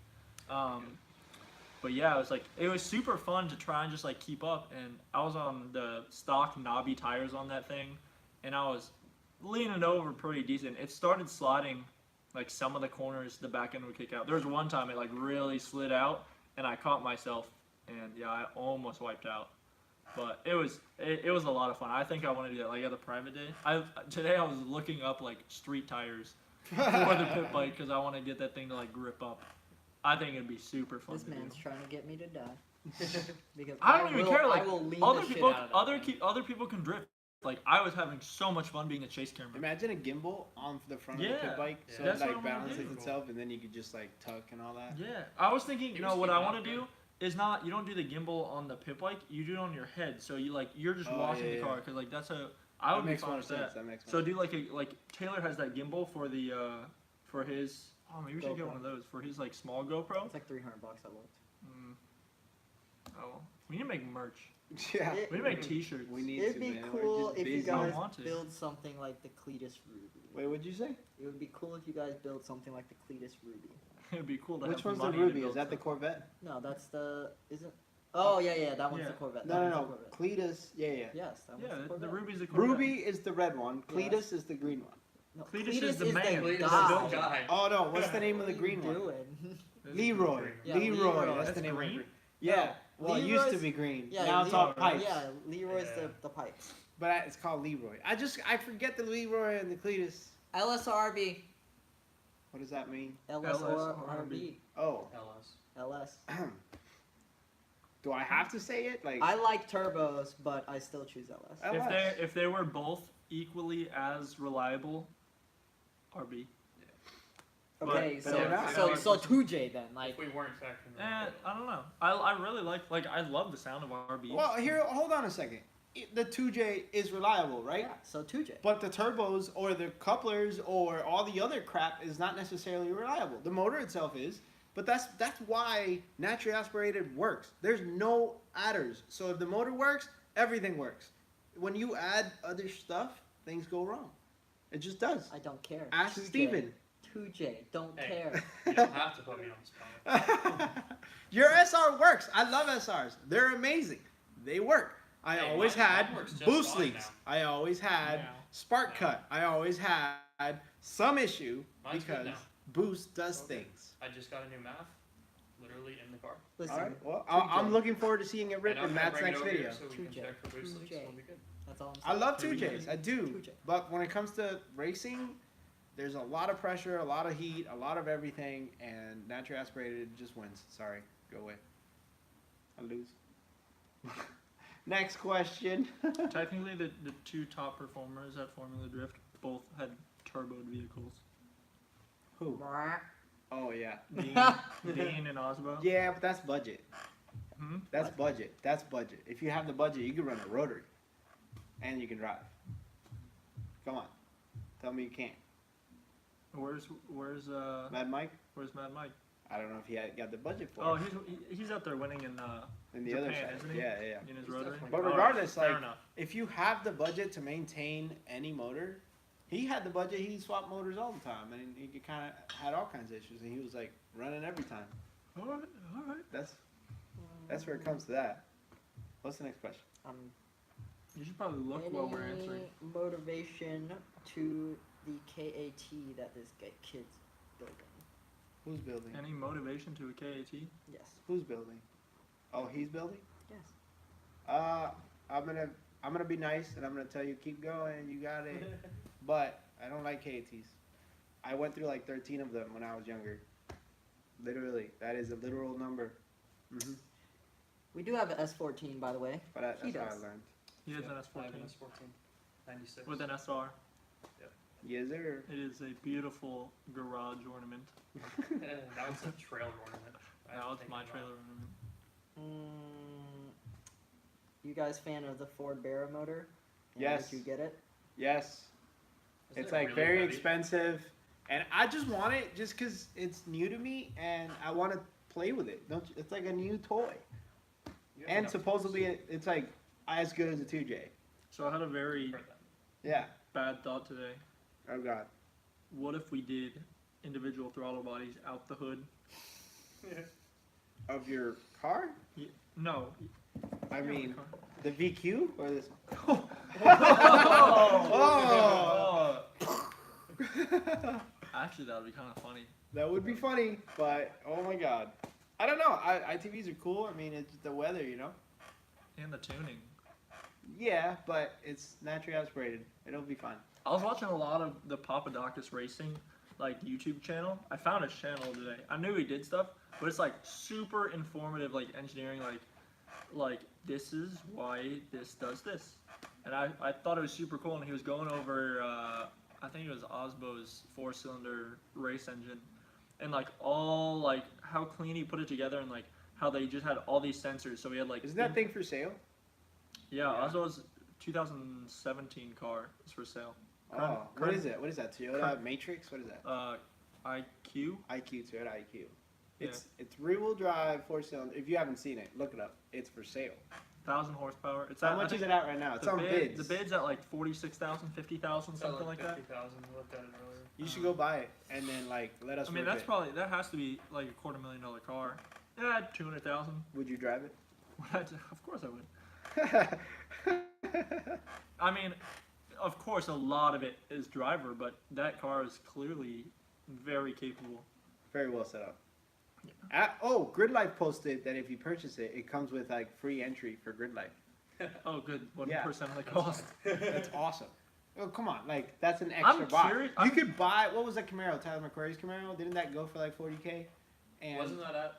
But yeah, it was super fun to try and just like keep up. And I was on the stock knobby tires on that thing, and I was leaning over pretty decent. It started sliding, like some of the corners, the back end would kick out. There was one time it like really slid out, and I caught myself, and yeah, I almost wiped out. But it was a lot of fun. I think I want to do that like at the private day. Today I was looking up like street tires for the pit bike because I want to get that thing to like grip up. I think it'd be super fun This to man's do. trying to get me to die. Because I don't even care. Like I will lean other the shit people, out of that thing. other people can drift. Like I was having so much fun being a chase camera. Imagine a gimbal on the front of the Yeah, pit bike, so that's it what like I wanna balances do. itself, and then you could just like tuck and all that. Yeah, I was thinking, It no, was what I keeping want up to do is you don't do the gimbal on the pit bike, you do it on your head. So you're just Oh, watching yeah, the yeah. car because like that's I That would be makes fine more with sense. that. That makes more So sense. do like Taylor has that gimbal for the for his. Oh, maybe we should get GoPro. one of those for his like small GoPro. It's like $300 I looked. Oh, we need to make merch. Yeah, It- We need to make T-shirts. we need It'd to, be man. We're cool just if you busy. I guys want to. build something like the Cletus Ruby. Wait, what'd you say? It would be cool if you guys build something like the Cletus Ruby. It'd be cool to Which have one's the money to Ruby? build Is that the stuff. Corvette? No, that's the isn't. Oh yeah, that one's Yeah. the Corvette. No, That no, one's no. the Corvette. Cletus. Yeah. Yes, that one's Yeah, the the Corvette. Ruby's the Corvette. Ruby is the red one. Yes. Cletus is the green one. No, Cletus is the man. Cletus is guy. the guy. Oh no, what's the name of the What are green you one? doing? Leroy. Yeah, Leroy. Leroy. That's That's the name. green? Of it. Yeah. Well, it used to Leroy's- be green. Yeah, now it's all Leroy. pipes. Yeah, Leroy's Yeah. the pipes. But it's called Leroy. I forget the Leroy and the Cletus. LSRB. What does that mean? LSRB. Oh. LS. LS. Do I have to say it? Like I like turbos, but I still choose LS. LS. If they were both equally as reliable, RB. Okay, but they're not. so 2J then, like If we weren't factoring I don't know. I really like I love the sound of RB. Well, here, hold on a second. The 2J is reliable, right? yeah, so 2J. But the turbos or the couplers or all the other crap is not necessarily reliable. The motor itself is, but that's why naturally aspirated works. There's no adders. So if the motor works, everything works. When you add other stuff, things go wrong. It just does. I don't care. Ask 2J. Steven. 2J, don't Hey. care. You don't have to put me on the spot. Your SR works. I love SRs. They're amazing. They work. I Hey, always mine had works just boost fine leaks. I always had Yeah. spark Yeah. cut. I always had some issue Mine's good because now. boost does Okay. things. I just got a new math, literally in the car. Listen, All right. Well, 2J. I'm looking forward to seeing it ripped And I'm in gonna Matt's bring it next over video. here so we can 2J. check for boost leaks. 2J. It'll be good. that's all I'm saying. I love Here we 2Js. I do. 2J. But when it comes to racing, there's a lot of pressure, a lot of heat, a lot of everything, and naturally aspirated just wins. Sorry. Go away. I lose. Next question. Technically, the two top performers at Formula Drift both had turboed vehicles. Who? Oh, yeah. Dean and Osbo. Yeah, but that's budget. Hmm? That's budget. That's budget. If you have the budget, you can run a rotary, and you can drive. Come on, tell me you can't. Where's Mad Mike? Mad Mike? I don't know if he got the budget for Oh, it. he's out there winning in In the Japan, other side, isn't he? yeah. in his He's rotary. definitely- But All right, regardless, fair like, enough. if you have the budget to maintain any motor, he had the budget. He swapped motors all the time, and he kind of had all kinds of issues, and he was like running every time. All right. That's where it comes to that. What's the next question? You should probably look while we're answering. Any motivation to the KAT that this kid's building? Who's building? Any motivation to a KAT? Yes. Who's building? Oh, he's building. Yes. I'm gonna be nice, and I'm gonna tell you keep going. You got it. But I don't like KATs. I went through like 13 of them when I was younger. Literally, that is a literal number. We do have an S14, by the way. But that's He how I does. learned. He has an I have S14 an S14. 96. with an SR. Yes, sir. It is a beautiful garage ornament. That was a trailer ornament. I That was think my about. trailer ornament. You guys fan of the Ford Barra motor? And Yes. Did you get it? Yes. Isn't It's it like really very heavy? expensive, and I just want it just because it's new to me and I want to play with it. Don't you? It's like a new toy, You have and enough supposedly space. it's like as good as a 2J. So I had a very Heard that. Yeah. bad thought today. Oh God. What if we did individual throttle bodies out the hood? Of your car? No. I Yeah, mean, my car. the VQ or this? Oh. Actually, that would be kind of funny. That would be funny, but oh my God. I don't know. ITVs are cool. I mean, it's the weather, you know. And the tuning. Yeah, but it's naturally aspirated. It'll be fun. I was watching a lot of the Papadakis Racing, like YouTube channel. I found his channel today. I knew he did stuff, but it's like super informative, like engineering, like this is why this does this. And I thought it was super cool, and he was going over, I think it was Osbo's 4-cylinder race engine, and like all like how clean he put it together, and like how they just had all these sensors. So he had like Isn't that thing for sale? yeah, Osbo's 2017 car is for sale. Oh, what is it? What is that? Toyota Matrix? What is that? IQ. IQ, Toyota IQ. It's rear-wheel drive, 4-cylinder. If you haven't seen it, look it up. It's for sale. 1,000 horsepower. It's How at, I much think is it at right now? It's the on bid, bids. The bid's at like 46,000, 50,000, It's at something like that. 50,000. We looked at it earlier. You should go buy it and then like let us. I mean, rip that's it. probably that has to be like a $250,000 car. Yeah, 200,000. Would you drive it? Of course I would. I mean, of course, a lot of it is driver, but that car is clearly very capable. Very well set up. Oh, Grid Life posted that if you purchase it, it comes with like free entry for Grid Life. Oh, good. 1% Yeah. of the cost. That's awesome. Oh, come on, like that's an extra I'm buy. curious- You could buy what was that Camaro? Tyler McQuarrie's Camaro? Didn't that go for like 40K? And Wasn't that at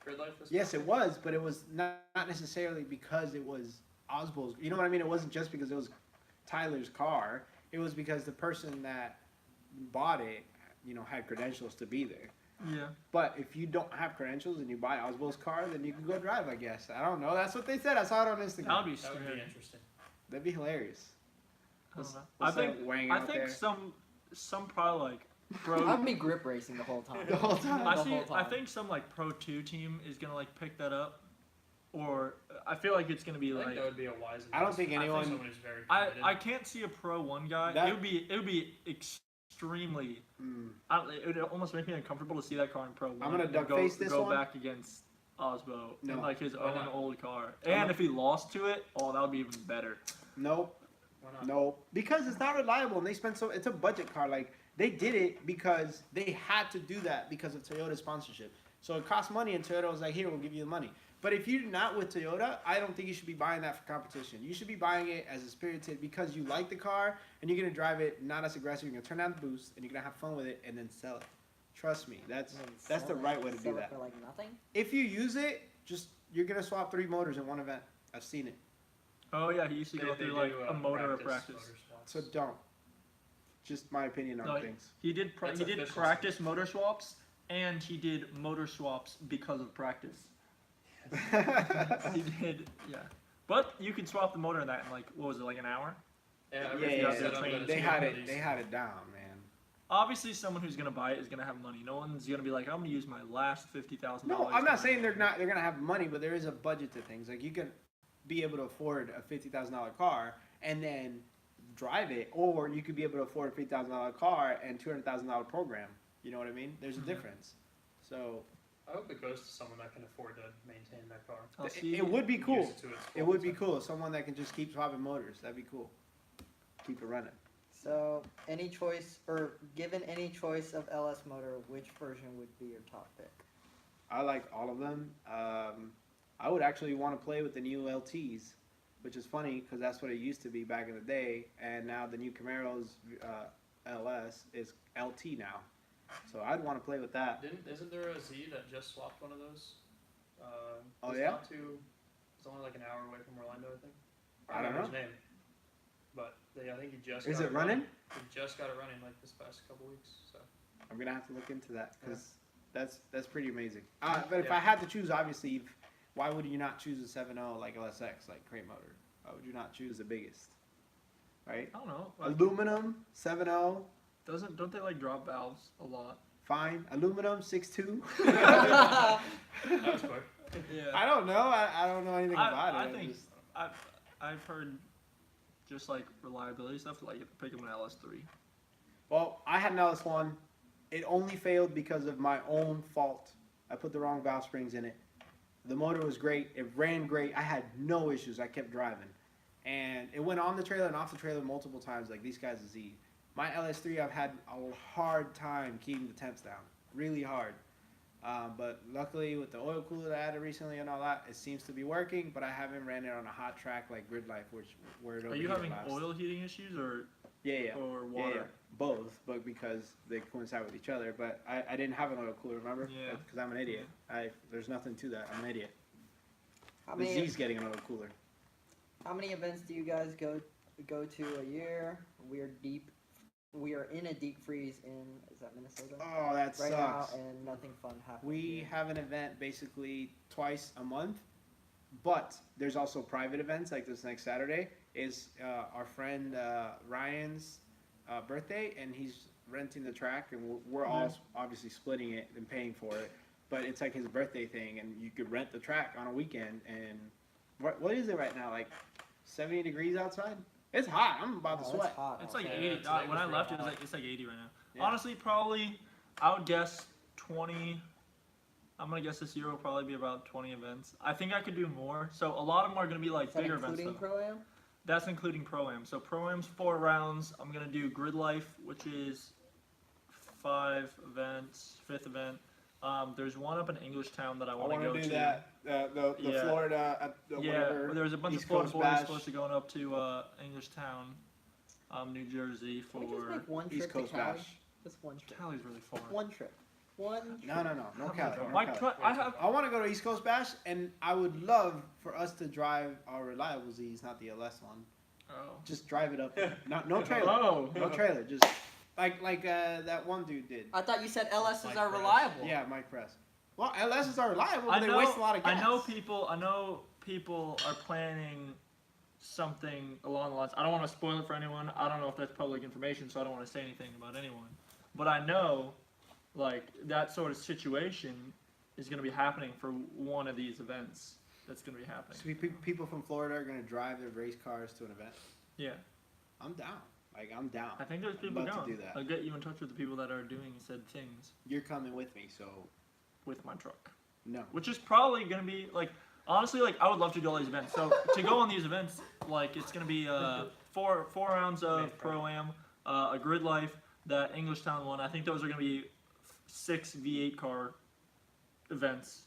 Grid Life this yes, it was, but it was not necessarily because it was Osbo's. You know what I mean? It wasn't just because it was Tyler's car. It was because the person that bought it, you know, had credentials to be there. Yeah. But if you don't have credentials and you buy Osbo's car, then you can go drive, I guess. I don't know. That's what they said. I saw it on Instagram. That would be That would be scary. interesting. That'd be hilarious. I don't know. We'll I think start weighing I out think there. some probably like pro. I'd be grip racing the whole time. The whole time. I the see. whole I time. think some like Pro 2 team is gonna like pick that up, or I feel like it's gonna be I think like. that would be a wise. I don't think investment. anyone- someone who's very I committed. can't see a Pro 1 guy. That- It would be extremely. Mm. It would almost make me uncomfortable to see that car in Pro 1. I'm gonna and duck go, face this go one. back against Osbo No. in like his Why own not? old car, I'm and a- if he lost to it, oh, that would be even better. Nope. Why not? Nope. Because it's not reliable and they spent so it's a budget car. Like they did it because they had to do that because of Toyota's sponsorship. So it cost money and Toyota was like, here, we'll give you the money. But if you're not with Toyota, I don't think you should be buying that for competition. You should be buying it as a spirited because you like the car and you're gonna drive it not as aggressive. You're gonna turn down the boost and you're gonna have fun with it and then sell it. Trust me, that's And then the sell right it- way to do sell it that. For like nothing. If you use it, just you're gonna swap 3 motors in one event. I've seen it. Oh yeah, he used to They- go they through do, like a motor of practice practice. motor swaps. So don't. Just my opinion on No, things. He did That's he did efficiency. practice motor swaps, and he did motor swaps because of practice. He did, yeah. But you could swap the motor in that in like what was it, like an hour? Yeah, Yeah, everything's yeah, set up that it's they gonna had be it. released. They had it down, man. Obviously, someone who's gonna buy it is gonna have money. No one's gonna be like, I'm gonna use my last $50,000. No, I'm not saying they're gonna have money, but there is a budget to things. Like you can be able to afford a $50,000 car and then drive it, or you could be able to afford a $50,000 car and $200,000 program. You know what I mean? There's a Mhm. difference. So I hope it goes to someone that can afford to maintain that car. I'll it, see. it would be Use cool. it to its It full would be potential. cool. Someone that can just keep swapping motors. That'd be cool. Keep it running. So, any choice, or given any choice of LS motor, which version would be your top pick? I like all of them. I would actually want to play with the new LTs, which is funny because that's what it used to be back in the day, and now the new Camaro's LS is LT now. So I'd want to play with that. Isn't there a Z that just swapped one of those? Oh, it's yeah? Not too. It's only like an hour away from Orlando, I think. I don't remember his name. But I think he just. Is got it running? He just got it running like this past couple weeks. So. I'm gonna have to look into that because that's pretty amazing. But if Yeah. I had to choose, obviously, why would you not choose a 7.0 like LSX, like crate motor? Why would you not choose the biggest? right? I don't know. Like, Aluminum 7.0, don't they like drop valves a lot? fine. Aluminum 6.2. That was quick. Yeah. I don't know. I don't know anything about it. I I'm think just- I've heard just like reliability stuff, like pick up an LS3. Well, I had an LS1. It only failed because of my own fault. I put the wrong valve springs in it. The motor was great. It ran great. I had no issues. I kept driving. And it went on the trailer and off the trailer multiple times, like these guys' Z. My LS3, I've had a hard time keeping the temps down. Really hard. But luckily, with the oil cooler that I added recently and all that, it seems to be working. But I haven't ran it on a hot track like Grid Life, where it Are you overheated having last. oil heating issues or Yeah. or Yeah, water? yeah, both, but because they coincide with each other. But I didn't have an oil cooler, remember? Yeah. Because I'm an idiot. There's nothing to that. I'm an idiot. How The many Z's getting an oil cooler. how many events do you guys go to a year? We are in a deep freeze in, is that Minnesota? Oh, that Right sucks. now, and nothing fun happening. We here. have an event basically twice a month, but there's also private events like this next Saturday is our friend Ryan's birthday, and he's renting the track, and we're all obviously splitting it and paying for it. But it's like his birthday thing, and you could rent the track on a weekend. And what is it right now? Like 70 degrees outside? It's hot. I'm about to Oh, sweat. it's hot. It's like Yeah, 80. today was When I real left, hot. it's like 80 right now. Yeah. Honestly, probably I would guess 20. I'm gonna guess this year will probably be about 20 events. I think I could do more. So a lot of them are gonna be like Is that bigger events. including Though. Pro-Am? That's including Pro-Am. So Pro-Am's 4 rounds. I'm gonna do Grid Life, which is 5 events, 5th event. There's one up in Englishtown that I I want to want go to do to. that. The Yeah. Florida, Yeah, whatever. there's a bunch East of Florida Coast boys Bash. supposed to going up to Englishtown, New Jersey Can we just for. make one East trip Coast to Cali? Bash. Just one trip. Cali's really far. One trip. One trip. No, no Cali. No My Cali. I have. I want to go to East Coast Bash, and I would love for us to drive our reliable Z's, not the LS one. Oh. Just drive it up. No trailer. Oh. No trailer. Just like that one dude did. I thought you said LSs Mike are Press. reliable. Yeah, Mike Press. Well, LSs are reliable, I but they know. waste a lot of gas. I know people are planning something along the lines. I don't want to spoil it for anyone. I don't know if that's public information, so I don't want to say anything about anyone. But I know, like that sort of situation is going to be happening for one of these events. That's going to be happening. So people from Florida are going to drive their race cars to an event. Yeah, I'm down. Like, I'm down. I think there's people love to going. do that. I'll get you in touch with the people that are doing said things You're coming with me, so with my truck. no. Which is probably gonna be like, honestly, like I would love to do all these events. So to go on these events, like it's gonna be four rounds of Pro-Am, a Grid Life, that Englishtown one. I think those are gonna be 6 V8 car events,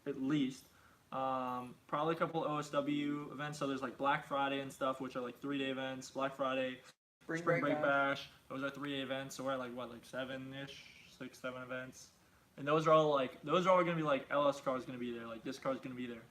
at least. Probably a couple OSW events. So there's like Black Friday and stuff, which are like 3-day events. Black Friday, Spring Spring Break Break Bash. Those are 3-day events. So we're at like 7-ish, 6, 7 events. And those are all gonna be like LS car's gonna be there, like this car's gonna be there.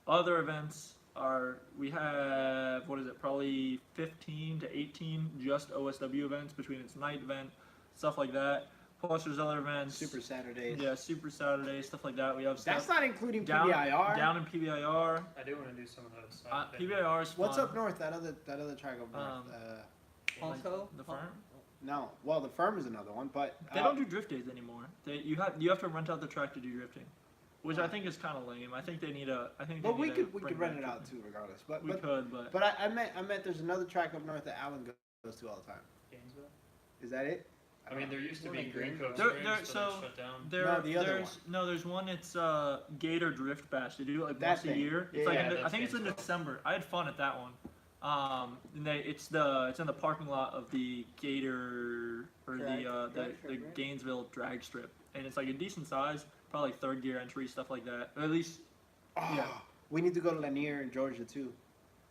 Other events are we have probably 15 to 18 just OSW events between its night event, stuff like that. Plus there's other events. Super Saturdays. Yeah, Super Saturday, stuff like that. We have That's stuff not including down PBIR. down in PBIR. I do want to do some of those. PBIR is fun. What's up north? That other track up north. Like Honko? the firm? No. Well, the firm is another one, but They don't do drift days anymore. You have to rent out the track to do drifting, which I think is kind of lame. I think they need a. I think. They But we need to could bring rent back it out drifting. too, regardless. But We could, but I meant there's another track up north that Alan goes to all the time. Gainesville. Is that it? I mean, there used to be Like Green Green Coast There- Springs, there- but so- it's shut down. No, the other There's one. It's Gator Drift Bash. They do it like That once thing. a year. It's Yeah, like yeah, I that's think it's in Gainesville. December. I had fun at that one. And it's in the parking lot of the Gator or Drag the strip, right? Gainesville drag strip, and it's like a decent size, probably 3rd gear entry, stuff like that. Or at least Oh, Yeah. We need to go to Lanier in Georgia too.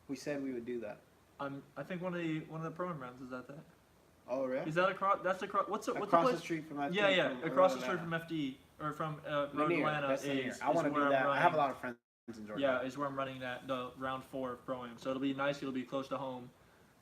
We said we would do that. I think one of the pro-am rounds is at that. Oh, really? Is that across? That's across. What's the Across place? the street from FD. Yeah, from across the Road street Atlanta. from FD or from Road Lanier. Atlanta That's Lanier. is. I want to is do where that. I'm I have a running. lot of friends in Georgia. Yeah, is where I'm running the round 4 of Pro-Am. So it'll be nice. It'll be close to home.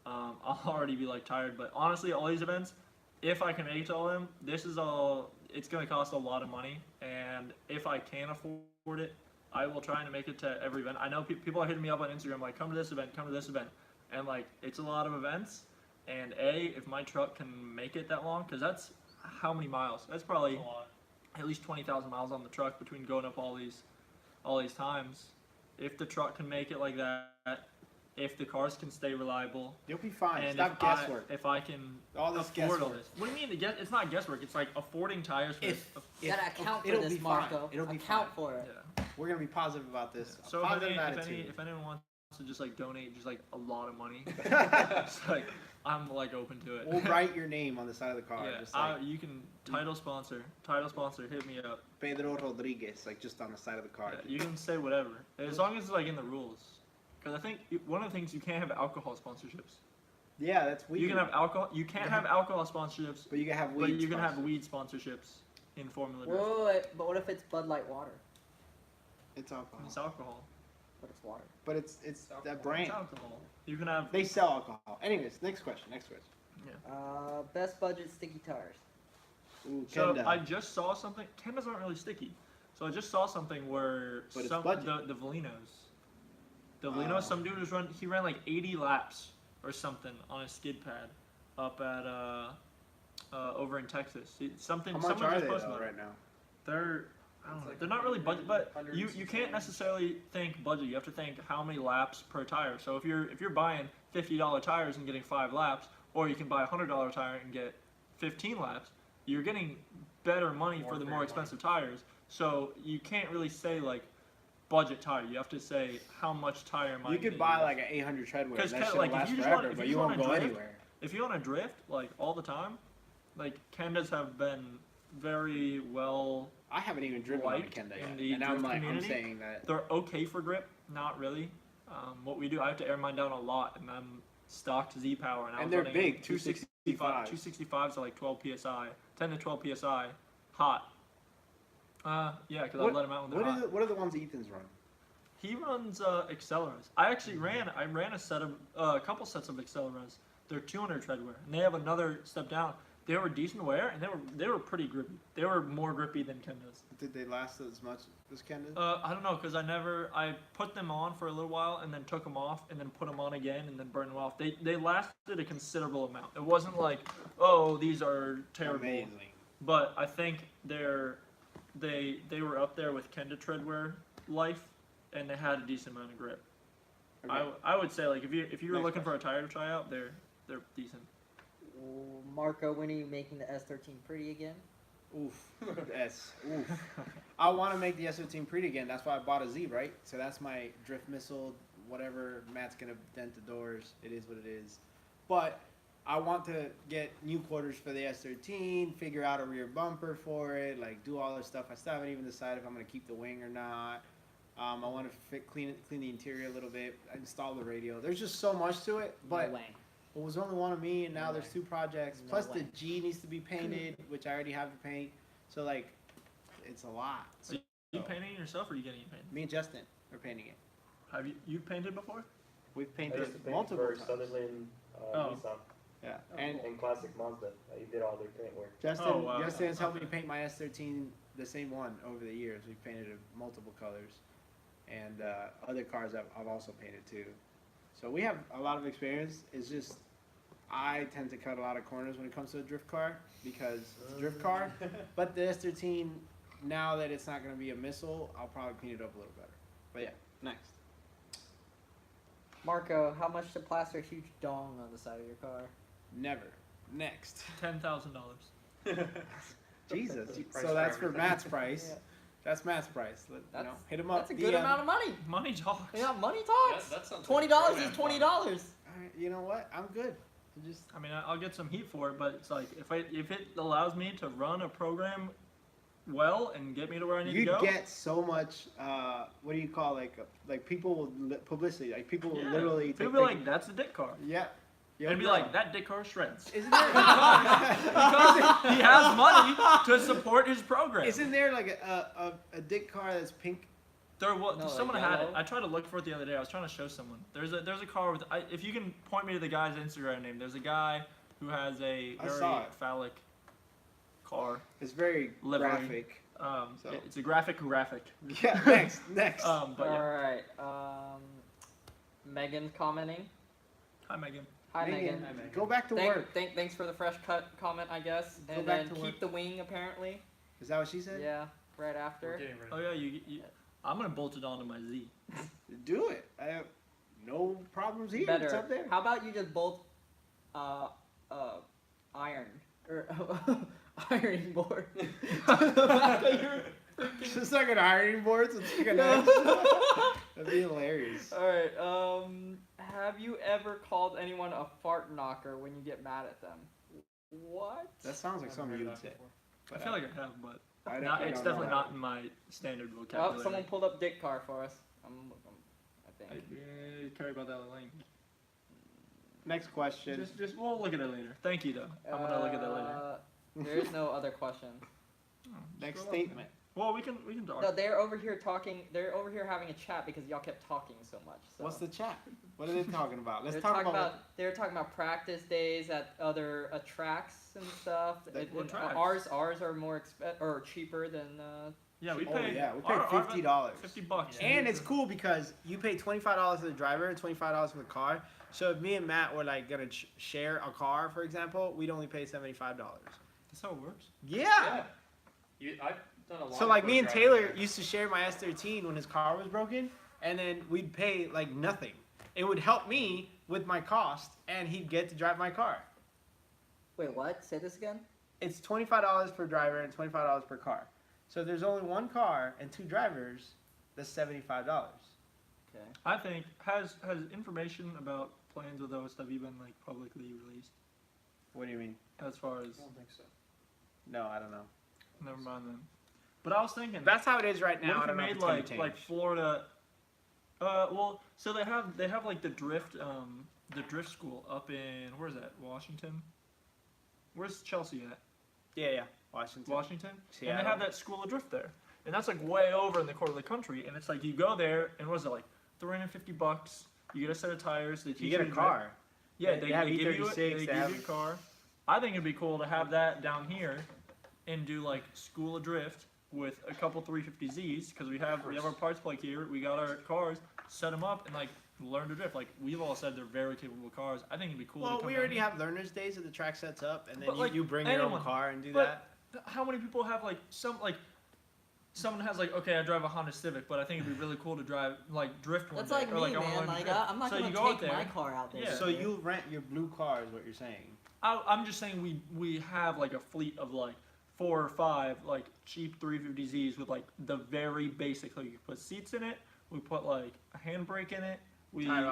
I'll already be like tired, but honestly, all these events, if I can make it to all of them, this is all. It's going to cost a lot of money, and if I can afford it, I will try and make it to every event. I know people are hitting me up on Instagram like, come to this event, come to this event. and like it's a lot of events. And if my truck can make it that long, because that's how many miles? That's probably That's a lot. at least 20,000 miles on the truck between going up all these times. If the truck can make it like that, if the cars can stay reliable, You'll be fine. and Stop guesswork. if I can All this afford all guesswork. this. What do you mean? It's not guesswork. It's like affording tires for You gotta account for it'll this, be fine. Marco. It'll be account fine. for it. yeah. We're gonna be positive about this. So Positive if attitude. anyone wants to just like donate just like a lot of money, it's like I'm like open to it. We'll write your name on the side of the car. Yeah, Just like you can title sponsor, hit me up. Pedro Rodriguez, like just on the side of the car. Yeah, you can say whatever as long as it's like in the rules. Because I think one of the things you can't have alcohol sponsorships. Yeah, that's weird. You can have alcohol. You can't have alcohol sponsorships, but you can have weed. but you can have sponsored. weed sponsorships in Formula Drift. Whoa, but what if it's Bud Light water? It's alcohol. It's alcohol. But it's water. But it's that It's brand. alcohol. You can have. They sell alcohol. Anyways, next question. Best budget sticky tires. Ooh, So Kenda. I just saw something. Kendas aren't really sticky. So I just saw something where But it's some budget. the Velinos, some dude ran like 80 laps or something on a skid pad up at over in Texas. Something. How much someone are just they posted though, about it. right now? They're I don't It's know. like They're not really budget, but 100 you can't necessarily think budget. You have to think how many laps per tire. So if you're buying $50 tires and getting 5 laps, or you can buy a $100 tire and get 15 laps, you're getting better money More for the for more your expensive tires. So you can't really say like budget tire. You have to say how much tire am I You could gonna buy use. like an 800 treadwear. Because That kinda should like, if last you just forever, wanna- if but you you just won't wanna go drift, anywhere. If you want to drift like all the time, like Kendas have been very well. I haven't even driven on a liked Kenda in yet, the and I'm drift like, I'm community. saying that. They're okay for grip, not really. What we do, I have to air mine down a lot, and I'm stocked Z power, and I And was they're running big, 265. 265s are like 12 psi, 10 to 12 psi, hot. Yeah, because I let him out when they're hot. What are the ones Ethan's run? He runs Acceleras. I actually ran a couple sets of Acceleras. They're 200 treadwear, and they have another step down. They were decent wear, and they were pretty grippy. They were more grippy than Kendas. Did they last as much as Kenda? I don't know, because I put them on for a little while and then took them off and then put them on again and then burned them off. They lasted a considerable amount. It wasn't like, oh, these are terrible. Amazing. But I think they were up there with Kenda treadwear life, and they had a decent amount of grip. Okay. I would say like if you were Next looking for a tire to try out, they're decent. Marco, when are you making the S13 pretty again? Oof. Yes. Oof. I want to make the S15 pretty again. That's why I bought a Z, right? So that's my drift missile, whatever. Matt's going to dent the doors. It is what it is. But I want to get new quarters for the S13, figure out a rear bumper for it, like do all this stuff. I still haven't even decided if I'm going to keep the wing or not. I want to clean the interior a little bit, install the radio. There's just so much to it. But No way. it was only one of me, and now No there's way. 2 projects. No Plus way. the G needs to be painted, which I already have to paint. So like, it's a lot. So You painting it yourself or are you getting it painted? me and Justin are painting it. Have you painted before? We've I used painted to paint multiple for times. Sutherland, Oh. Nissan, Yeah, Oh, and and Classic Mazda. I did all their paint work. Justin, Oh, wow. Justin has helped me Okay. paint my S13, the same one over the years. We've painted it multiple colors, and other cars I've also painted too. So we have a lot of experience. It's just I tend to cut a lot of corners when it comes to a drift car because it's a drift car. But the S13, now that it's not going to be a missile, I'll probably clean it up a little better. But yeah, next. Marco, how much to plaster a huge dong on the side of your car? Never. Next. $10,000. Jesus. Price So for that's for everything. Matt's price. Yeah. That's Matt's price. That's- Hit him up. That's a good DM. amount of money. Money talks. Yeah, money talks. That sounds $20 like is a program $20. All right, you know what? I'm good. Just I mean, I'll get some heat for it, but it's like if it allows me to run a program well and get me to where I need you to go. get so much. What do you call like people will publicity? Like people will Yeah. literally. People take be like, pictures. "That's a dick car," Yeah. Yo, and be bro. like, "That dick car shreds." Isn't there? Because he has money to support his program. Isn't there like a dick car that's pink? There was No, like someone had it. yellow? I tried to look for it the other day. I was trying to show someone. There's a car with. If you can point me to the guy's Instagram name, there's a guy who has a I very saw it. phallic car. It's very Livery. graphic. So. It's a graphic. Yeah. Next. But yeah. Alright, Megan's commenting. Hi, Megan. Hi, Megan. Go back to work. Thanks for the fresh cut comment, I guess. Go And back then to keep work. the wing, apparently. Is that what she said? Yeah, right We're after. getting rid Oh of yeah, you I'm gonna bolt it onto my Z. Do it. I have no problems here. Better. It's up there. How about you just bolt, iron or ironing board to the back of your It's just like an ironing board, so it's like an X. That'd be hilarious. All right. Have you ever called anyone a fart knocker when you get mad at them? What? That sounds like I've something heard you'd that say. before. I feel like I have, but I it's don't definitely know. not in my standard vocabulary. Oh, someone pulled up dick car for us. I I think. care about that link. Next question. Just we'll look at it later. Thank you though. I'm gonna look at that later. There is no other question. Next Scroll up, man. statement. Well, we can talk. No, they're over here talking. They're over here having a chat because y'all kept talking so much. So. What's the chat? What are they talking about? Let's They're talk talking about. They're talking about practice days at other tracks and stuff. What And tracks? ours are more or cheaper than. Yeah, we Oh pay. yeah, we pay our- $50. $50. And it's cool because you pay $25 for the driver and $25 for the car. So if me and Matt were like gonna share a car, for example, we'd only pay $75. That's how it works. Yeah. I've done a lot. So of like me and co-driving Taylor there. used to share my S13 when his car was broken, and then we'd pay like nothing. It would help me with my cost, and he'd get to drive my car. Wait, what? Say this again. It's $25 per driver and $25 per car. So if there's only one car and two drivers, that's $75. Okay. I think has information about plans with OSW been like publicly released What do you mean? as far as I don't think so. No, I don't know. never mind then. But I was thinking That's how it is right now. what I if don't we know if made it's gonna like change. Florida? Well, so they have like the drift school up in where's that? Washington. Where's Chelsea at? Yeah, Washington. Washington. And Seattle. they have that school of drift there, and that's like way over in the corner of the country. And it's like you go there, and what is it like? $350. You get a set of tires. They teach You get a to drift. car. Yeah, They have give you E36, they they give have- you a car. I think it'd be cool to have that down here, and do like school of drift with a couple 350Zs because we have our parts plug here. We got our cars, set them up, and like learn to drift. Like we've all said, they're very capable cars. I think it'd be cool. to Well, come we down already here. have learners days that the track sets up, and then But, like, you bring your own anyone- car and do but- that. How many people have like someone has like, okay, I drive a Honda Civic, but I think it'd be really cool to drive like drift one That's day. like or, me, I wanna man. learn to Like drift. I'm not So gonna you go out take my there- car out there. Yeah. So you rent your blue car is what you're saying. I'm just saying we have like a fleet of like 4 or 5 like cheap 350Zs with like the very basic. Like you put seats in it, we put like a handbrake in it, we Tie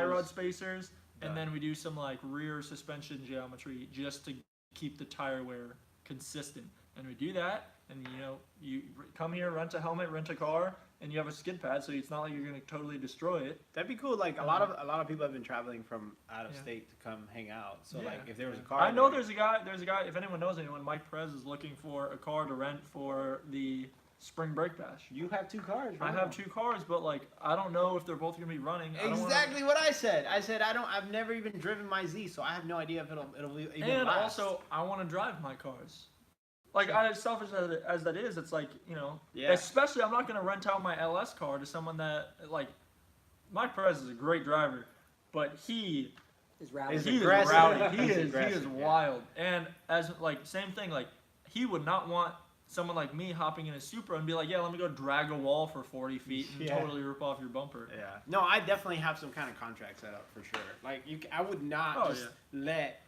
rod spacers. and Done. then we do some like rear suspension geometry just to keep the tire wear consistent. And we do that, and you come here, rent a helmet, rent a car, and you have a skid pad, so it's not like you're gonna totally destroy it. That'd be cool. Like a lot of people have been traveling from out of Yeah. state to come hang out. So Yeah. like if there was a car, I know there- there's a guy. If anyone knows anyone, Mike Perez is looking for a car to rent for the spring break bash. You have 2 cars. I right? have 2 cars, but like I don't know if they're both gonna be running. I don't wanna- Exactly what I said. I said I've never even driven my Z, so I have no idea if it'll even And last. also, I want to drive my cars. Like as selfish as that is, it's like Yeah. Especially, I'm not gonna rent out my LS car to someone that like. Mike Perez is a great driver, but he Is rowdy. Is he is aggressive. rowdy. He He's is aggressive, yeah. wild. And as like same thing, like he would not want someone like me hopping in a Supra and be like, yeah, let me go drag a wall for 40 feet and Yeah. totally rip off your bumper. Yeah. No, I definitely have some kind of contract set up for sure. Like I would not Oh, just let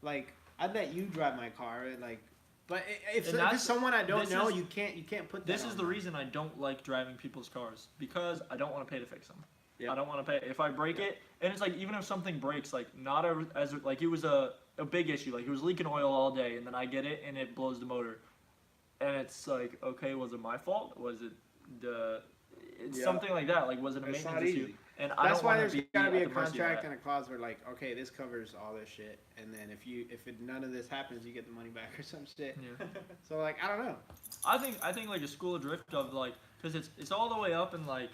I'd let you drive my car and like. But if And it's that's- someone I don't this know, is- you can't put that. This is on the me. reason I don't like driving people's cars because I don't want to pay to fix them. Yep. I don't want to pay if I break it, and it's like even if something breaks, like not as like it was a big issue, like it was leaking oil all day, and then I get it and it blows the motor, and it's like okay, was it my fault? Was it it's Yeah. something like that? Like was it a It's maintenance not issue? easy. And I That's don't why want there's to got to be at a the mercy of contract that. and a clause where like, okay, this covers all this shit, and then if none of this happens, you get the money back or some shit. Yeah. So like, I don't know. I think like a school of drift of like because it's all the way up in like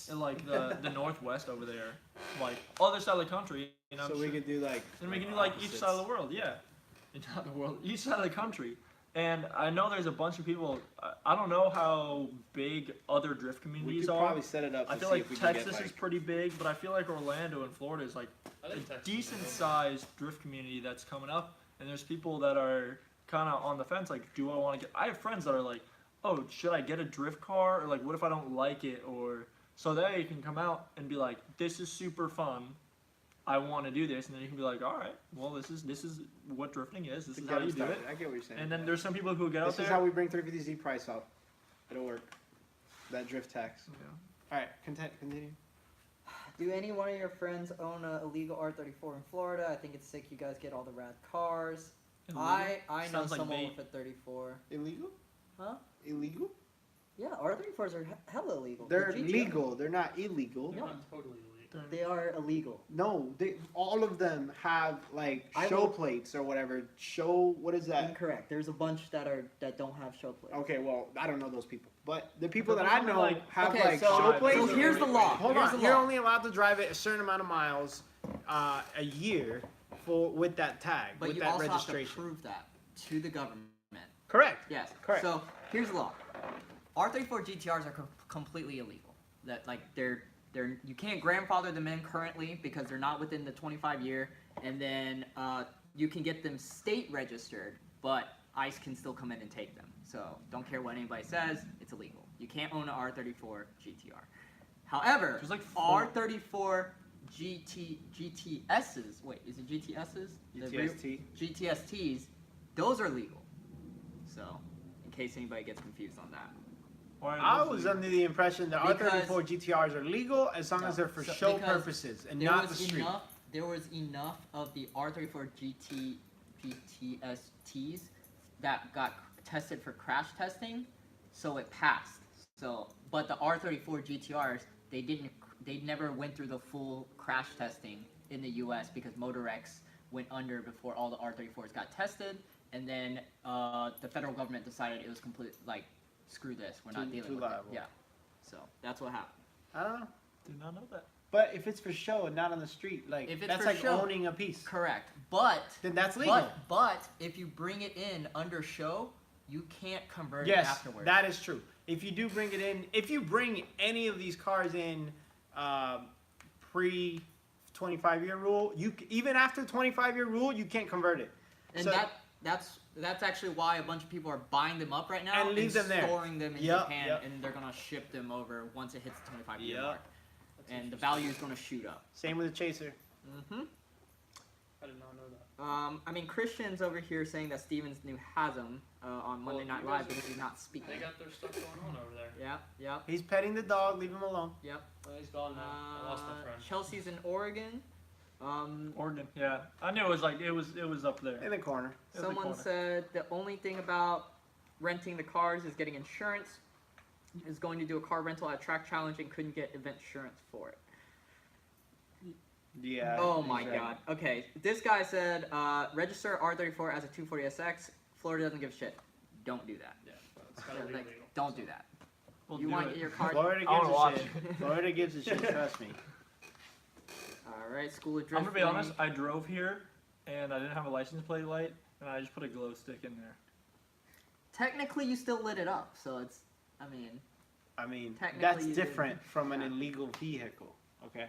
the northwest over there, like other side of the country. So we could do like. Then we can do like each opposites. side of the world, yeah. Not the world, each side of the country. And I know there's a bunch of people. I don't know how big other drift We communities could are. probably set it up. I To feel see like if we can Texas get, is pretty big, but I feel like Orlando and Florida is like I a think Texas decent is sized drift community that's coming up. And there's people that are kind of on the fence, like, do I want to get? I have friends that are like, oh, should I get a drift car, or like, what if I don't like it, or so they can come out and be like, this is super fun. I want to do this, and then you can be like, all right, well, this is what drifting is. This to is get how them you do started. it. I get what you're saying. And then there's some people who get out this there. is how we bring 350Z price up. It'll work. That drift tax. Yeah. All right, continue. Do any one of your friends own a illegal R34 in Florida? I think it's sick. You guys get all the rad cars. Illegal? I know Sounds like someone bait. with a 34. Illegal? Huh? Illegal? Yeah, R34s are hella illegal. They're The GTR legal. They're not illegal. They're No. not totally illegal. They are illegal. No, all of them have like I show will- plates or whatever. Show what is that? Incorrect. There's a bunch that don't have show plates. Okay, well I don't know those people, but the people But that I those are, know like- have Okay, like so- show so plates. here's the law. Hold Here's on, the you're law. only allowed to drive it a certain amount of miles a year with that tag, But with you that also have to registration. prove that to the government. Correct. Yes. Correct. So here's the law. R34 GTRs are completely illegal. That like they're you can't grandfather them in currently because they're not within the 25-year, and then you can get them state registered, but ICE can still come in and take them. So don't care what anybody says, it's illegal. You can't own an R34 GTR. However, There's like four. R34 GTSs. Wait, is it GTSs? The rear- GTST. GTSTs, those are legal. So, in case anybody gets confused on that. Why are I those was legal? under the impression that Because- R34 GTRs are legal as long No, as they're for so- show because purposes and There not the was street. enough of the R34 GTSTs that got tested for crash testing, so it passed. So, but the R34 GTRs, they never went through the full crash testing in the U.S. because Motorex went under before all the R34s got tested, and then the federal government decided it was complete like screw this, we're not Too dealing with liable. it. Yeah, so that's what happened. I don't know. Did not know that. But if it's for show and not on the street, like If it's that's for like show- owning a piece. Correct, but Then that's legal. But if you bring it in under show, you can't convert it Yes, afterwards. that is true. If you do bring it in, if you bring any of these cars in pre 25-year rule, even after 25-year rule, you can't convert it. and so- that's actually why a bunch of people are buying them up right now And leave them there. storing them in Yep, Japan, yep. and they're gonna ship them over once it hits the 25-year Yep. mark, and the value is gonna shoot up. Same with the Chaser. Mm-hmm. I did not know that. I mean, Christian's over here saying that Stevens knew Hasm on Monday Well, Night you Live guys- because he's not speaking. They got their stuff going on over there. Yep. He's petting the dog. Leave him alone. Well, he's gone now. I lost my friend. Chelsea's in Oregon. Oregon. Yeah, I knew it was like it was up there. In the corner. In the Someone corner. said the only thing about renting the cars is getting insurance. Is going to do a car rental at Track Challenge and couldn't get event insurance for it. Yeah. Oh my exactly. god. Okay, this guy said register R34 as a 240SX. Florida doesn't give a shit. Don't do that. Yeah, it's gotta be Like, illegal. don't do that. We'll You do want to it. get your car. Florida I wanna gives a watch shit. it. Florida gives a shit. Trust me. All right, School of I'm Drifting. gonna be honest. I drove here, and I didn't have a license plate light, and I just put a glow stick in there. Technically, you still lit it up, so it's. I mean, Technically, That's you different from an yeah. illegal vehicle. Okay.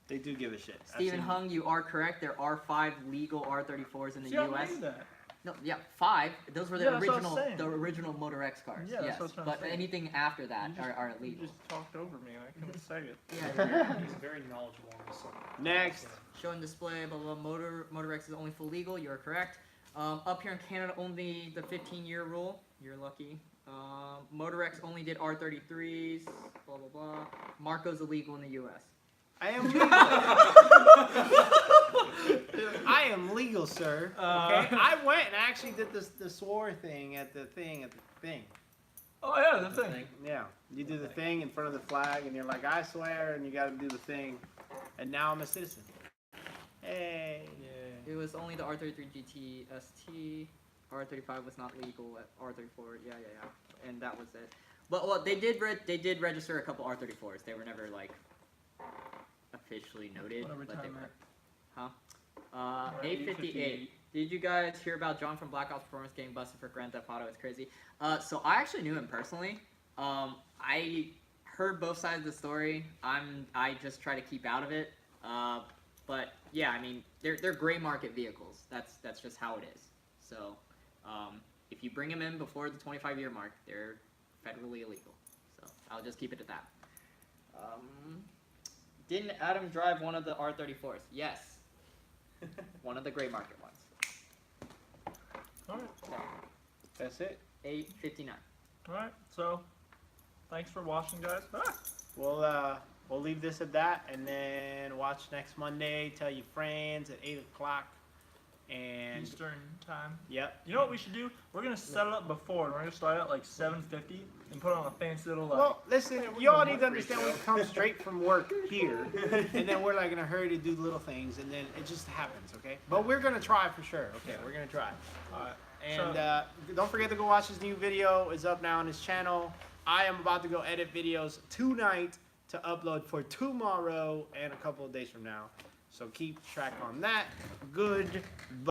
They do give a shit. I've Stephen seen- Hung, you are correct. There are 5 legal R34s in the See, I U.S. knew that. No, yeah, 5. Those were the Yeah, that's what I was original, saying. the original Motor X cars. Yeah, that's yes, what I was trying to but say. anything after that You just- are You illegal. just talked over me, and I couldn't say it. Yeah. He's very knowledgeable on this subject. Next. So, Show and display, blah, blah, blah. Motor X is only full legal. You're correct. Up here in Canada, only the 15-year rule. You're lucky. Motor X only did R33s. Blah, blah, blah. Marco's illegal in the U.S. I am legal. I am legal, sir. Okay. I went and actually did the swore thing at the thing. Oh yeah, the thing. Yeah. You do the thing in front of the flag, and you're like, I swear, and you got to do the thing. And now I'm a citizen. Hey. Yeah. It was only the R33 GT ST. R35 was not legal at R34. Yeah. And that was it. But well, they did register a couple R34s. They were never like officially noted, Whatever but they time were. that- Huh? Alright, 8:58. Did you guys hear about John from Black Ops Performance getting busted for Grand Theft Auto? It's crazy. So I actually knew him personally. I heard both sides of the story. I just try to keep out of it. But yeah, I mean, they're gray market vehicles. That's just how it is. So if you bring them in before the 25-year mark, they're federally illegal. So I'll just keep it at that. Didn't Adam drive one of the R34s? Yes. One of the gray market ones. All right. That's it. 859. All right. So, thanks for watching, guys. We'll leave this at that, and then watch next Monday. Tell your friends at 8 o'clock. And Eastern time. yep. You know what we should do? We're gonna set it up before. We're gonna start at like 7:50 and put on a fancy little like. Well, listen, y'all need to understand we come straight from work here, and then we're like in a hurry to do little things, and then it just happens, okay? But we're gonna try for sure. Okay, we're gonna try. And don't forget to go watch his new video. It's up now on his channel. I am about to go edit videos tonight to upload for tomorrow and a couple of days from now. So keep track on that. Good.